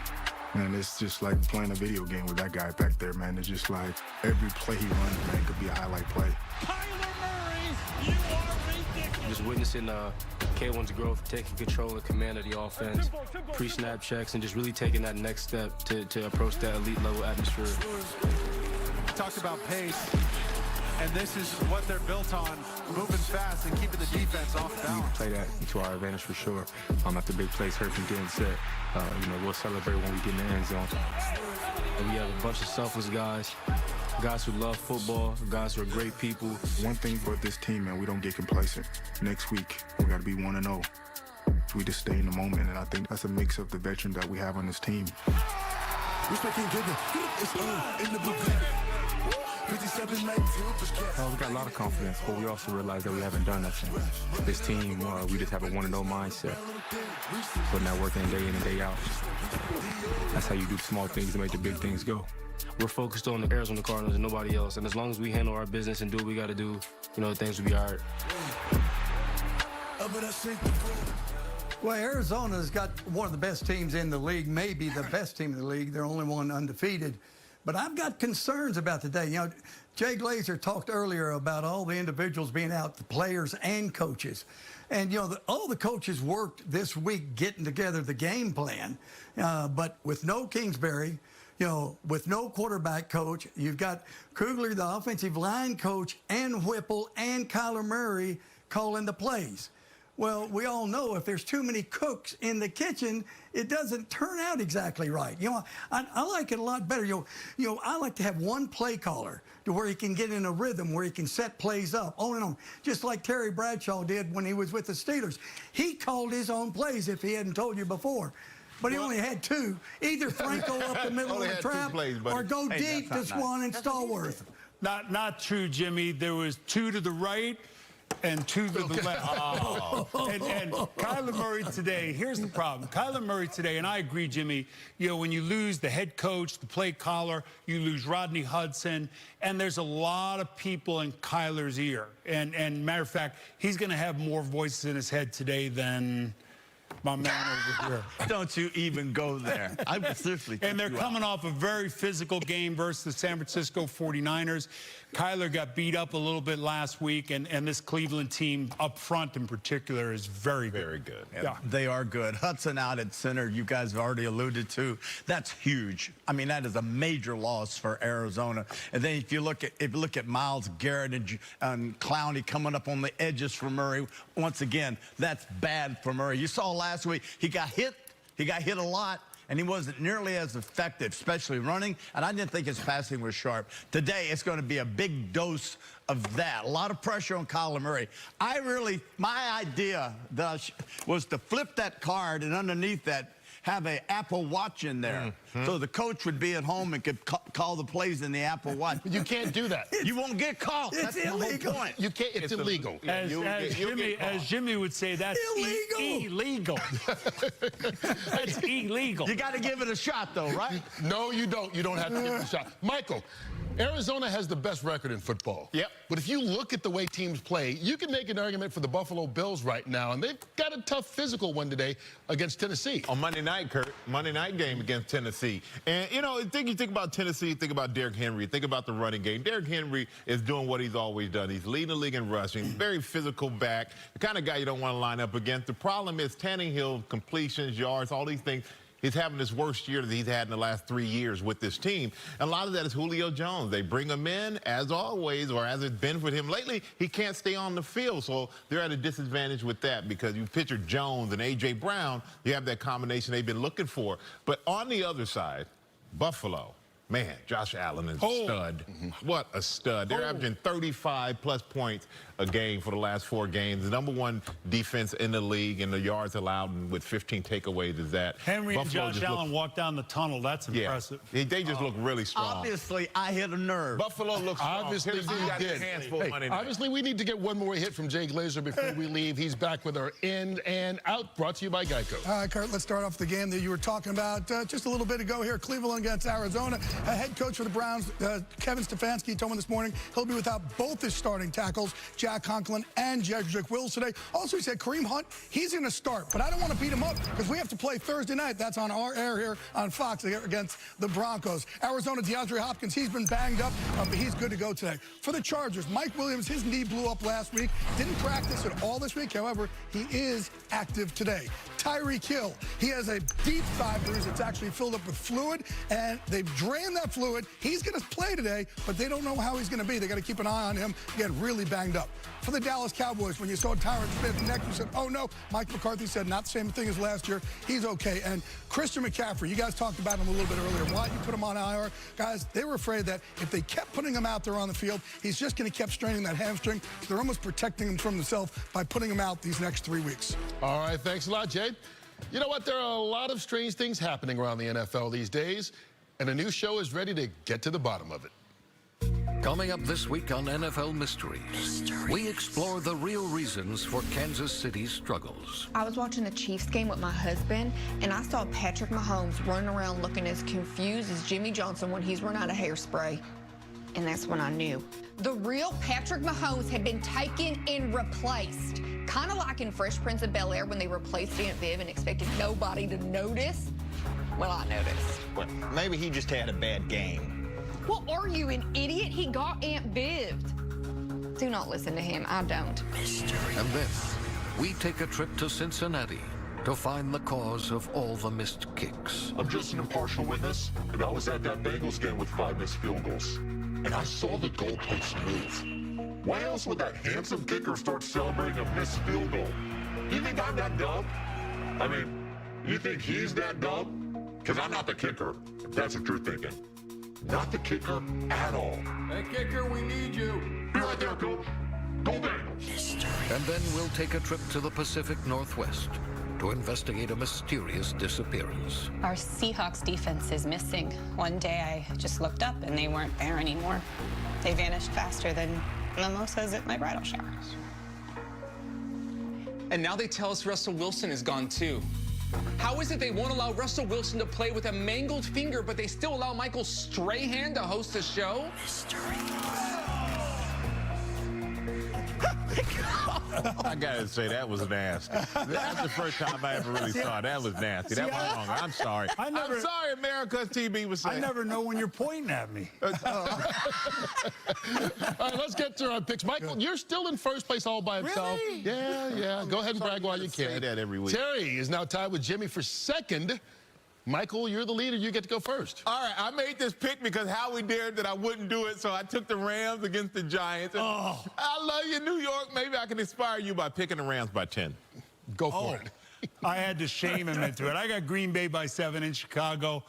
Man, it's just like playing a video game with that guy back there, man. It's just like every play he runs, man, could be a highlight play. Kyler Murray, you are ridiculous. Just witnessing K1's growth, taking control and command of the offense, pre-snap checks, and just really taking that next step to approach that elite level atmosphere. Talked about pace, and this is what they're built on, moving fast and keeping the defense off balance. We play that to our advantage for sure. After big plays hurt from getting set, we'll celebrate when we get in the end zone. And we have a bunch of selfless guys who love football, guys who are great people. One thing about this team, man, we don't get complacent. Next week, we got to be 1-0. We just stay in the moment, and I think that's a mix of the veterans that we have on this team. We got a lot of confidence, but we also realize that we haven't done nothing. This team, we just have a 1-0 mindset. Putting that work in day and day out. That's how you do small things to make the big things go. We're focused on the Arizona Cardinals and nobody else. And as long as we handle our business and do what we got to do, things will be all right. Well, Arizona's got one of the best teams in the league, maybe the best team in the league. They're only one undefeated. But I've got concerns about today. Jay Glazer talked earlier about all the individuals being out, the players and coaches. And, all the coaches worked this week getting together the game plan. But with no Kingsbury, with no quarterback coach, you've got Kugler, the offensive line coach, and Whipple and Kyler Murray calling the plays. Well, we all know if there's too many cooks in the kitchen, it doesn't turn out exactly right. I like it a lot better. I like to have one play caller to where he can get in a rhythm, where he can set plays up, on and on, just like Terry Bradshaw did when he was with the Steelers. He called his own plays if he hadn't told you before. But he only had two. Either Franco up the middle of the trap or go deep to Swan and Stallworth. Not true, Jimmy. There was two to the right and two to the left. Oh. And Kyler Murray today, here's the problem. Kyler Murray today, and I agree, Jimmy, when you lose the head coach, the play caller, you lose Rodney Hudson, and there's a lot of people in Kyler's ear. And matter of fact, he's going to have more voices in his head today than my man over here. Don't you even go there. I would seriously. And they're coming off a very physical game versus the San Francisco 49ers. Kyler got beat up a little bit last week, and this Cleveland team up front in particular is very good. Very good. Yeah, they are good. Hudson out at center, you guys have already alluded to. That's huge. I mean, that is a major loss for Arizona. And then if you look at Myles Garrett and Clowney coming up on the edges for Murray, once again, that's bad for Murray. You saw last week, he got hit a lot, and he wasn't nearly as effective, especially running, and I didn't think his passing was sharp. Today, it's going to be a big dose of that. A lot of pressure on Kyler Murray. My idea was to flip that card and underneath that, have an Apple Watch in there. So the coach would be at home and could call the plays in the Apple Watch. You can't do that. You won't get caught. That's illegal. The whole point. You can't. It's illegal. As Jimmy would say, that's illegal. That's illegal. You got to give it a shot, though, right? No, you don't. You don't have to give it a shot. Michael, Arizona has the best record in football. Yep. But if you look at the way teams play, you can make an argument for the Buffalo Bills right now, and they've got a tough physical one today against Tennessee. On Monday night, Kurt, Monday night game against Tennessee. And, you think about Tennessee, think about Derrick Henry, think about the running game. Derrick Henry is doing what he's always done. He's leading the league in rushing, very physical back, the kind of guy you don't want to line up against. The problem is Tannehill, completions, yards, all these things. He's having his worst year that he's had in the last 3 years with this team. And a lot of that is Julio Jones. They bring him in, as always, or as it's been with him lately, he can't stay on the field. So they're at a disadvantage with that because you picture Jones and A.J. Brown, you have that combination they've been looking for. But on the other side, Buffalo. Man, Josh Allen is a stud. What a stud. They're averaging 35-plus points a game for the last 4 games. The #1 defense in the league, and the yards allowed with 15 takeaways is that. Henry Buffalo and Josh Allen walked down the tunnel. That's impressive. Yeah, they just look really strong. Obviously, I hit a nerve. Buffalo looks strong. Obviously, we did. Hey, obviously, we need to get one more hit from Jay Glazer before we leave. He's back with our In and Out, brought to you by Geico. All right, Kurt, let's start off the game that you were talking about just a little bit ago here. Cleveland against Arizona. Head coach for the Browns, Kevin Stefanski, told me this morning he'll be without both his starting tackles, Jack Conklin and Jedrick Wills today. Also, he said Kareem Hunt, he's going to start, but I don't want to beat him up because we have to play Thursday night. That's on our air here on Fox against the Broncos. Arizona, DeAndre Hopkins, he's been banged up, but he's good to go today. For the Chargers, Mike Williams, his knee blew up last week. Didn't practice at all this week. However, he is active today. Tyreek Hill, he has a deep thigh bruise that's actually filled up with fluid, and they've drained that fluid. He's going to play today, but they don't know how he's going to be. They got to keep an eye on him. Again, really banged up. For the Dallas Cowboys, when you saw Tyron Smith's neck, you said, oh no. Mike McCarthy said not the same thing as last year. He's okay. And Christian McCaffrey, you guys talked about him a little bit earlier. Why you put him on IR? Guys, they were afraid that if they kept putting him out there on the field, he's just going to keep straining that hamstring. They're almost protecting him from themselves by putting him out these next 3 weeks. All right, thanks a lot, Jade. You know what? There are a lot of strange things happening around the NFL these days, and a new show is ready to get to the bottom of it. Coming up this week on NFL Mysteries, we explore the real reasons for Kansas City's struggles. I was watching the Chiefs game with my husband, and I saw Patrick Mahomes running around looking as confused as Jimmy Johnson when he's run out of hairspray. And that's when I knew. The real Patrick Mahomes had been taken and replaced. Kind of like in Fresh Prince of Bel-Air when they replaced Aunt Viv and expected nobody to notice. Well, I noticed. Well, maybe he just had a bad game. Well, are you an idiot? He got Aunt Viv'd. Do not listen to him. I don't. And then we take a trip to Cincinnati to find the cause of all the missed kicks. I'm just an impartial witness, and I was at that Bengals game with 5 missed field goals. And I saw the goalpost move. Why else would that handsome kicker start celebrating a missed field goal? You think I'm that dumb? I mean, you think he's that dumb? Because I'm not the kicker, if that's what you're thinking. Not the kicker at all. Hey, kicker, we need you. Be right there, coach. Go Bengals. And then we'll take a trip to the Pacific Northwest to investigate a mysterious disappearance. Our Seahawks defense is missing. One day I just looked up and they weren't there anymore. They vanished faster than mimosas at my bridal shower. And now they tell us Russell Wilson is gone too. How is it they won't allow Russell Wilson to play with a mangled finger, but they still allow Michael Strahan to host a show? I gotta say, that was nasty. That's the first time I ever really saw it. That was nasty. That was wrong. I'm sorry. I'm sorry, America's TV was saying. I never know when you're pointing at me. All right, let's get to our picks. Michael, you're still in first place all by himself. Really? Yeah. Go ahead and brag while you can. Say that every week. Terry is now tied with Jimmy for second. Michael, you're the leader. You get to go first. All right, I made this pick because Howie dared that I wouldn't do it, so I took the Rams against the Giants. I love you, New York. Maybe I can inspire you by picking the Rams by 10. Go for it. I had to shame him into it. I got Green Bay by 7 in Chicago.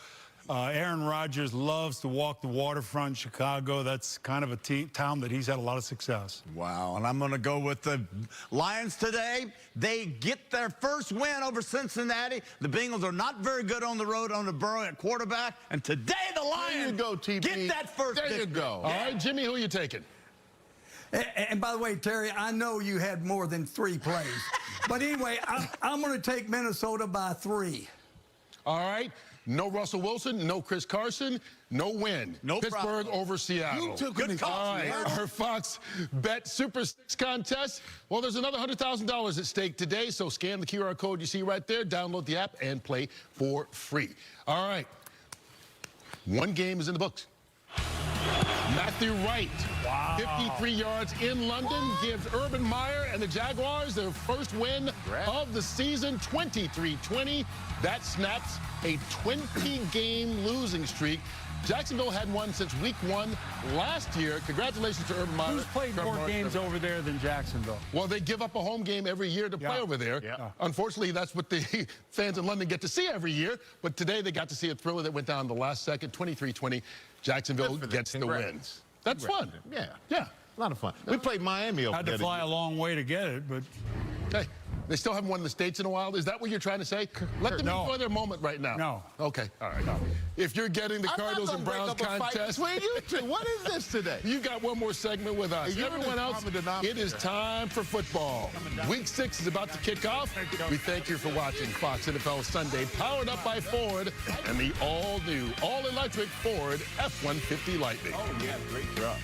Aaron Rodgers loves to walk the waterfront in Chicago. That's kind of a town that he's had a lot of success. Wow, and I'm going to go with the Lions today. They get their first win over Cincinnati. The Bengals are not very good on the road on the Burrow at quarterback. And today the Lions get that first There you victory. go. All right, Jimmy, who are you taking? And by the way, Terry, I know you had more than 3 plays. But anyway, I'm going to take Minnesota by 3. All right. No Russell Wilson, no Chris Carson, no win. No Pittsburgh problem. over Seattle. You took good call. All right, our Fox Bet Super 6 contest. Well, there's another $100,000 at stake today, so scan the QR code you see right there, download the app, and play for free. All right. One game is in the books. Matthew Wright, 53 yards in London, gives Urban Meyer and the Jaguars their first win of the season, 23-20. That snaps a 20-game losing streak. Jacksonville had one since week 1 last year. Congratulations to Urban Meyer. Who's played more games over there than Jacksonville? Well, they give up a home game every year to play over there. Unfortunately, that's what the fans in London get to see every year. But today they got to see a thriller that went down the last second, 23-20. Jacksonville gets the win. That's fun. Yeah. Yeah. A lot of fun. We played Miami over Had there. to fly a long way to get it, but... Hey, They still haven't won the States in a while. Is that what you're trying to say? Let them enjoy their moment right now. No. Okay. All right. No. If you're getting the Cardinals and Browns contest, between you two. What is this today? You got one more segment with us. Everyone else, it is time for football. Week 6 is about to kick off. We thank you for watching Fox NFL Sunday, powered up by Ford and the all-new, all-electric Ford F-150 Lightning. Oh, yeah, great truck.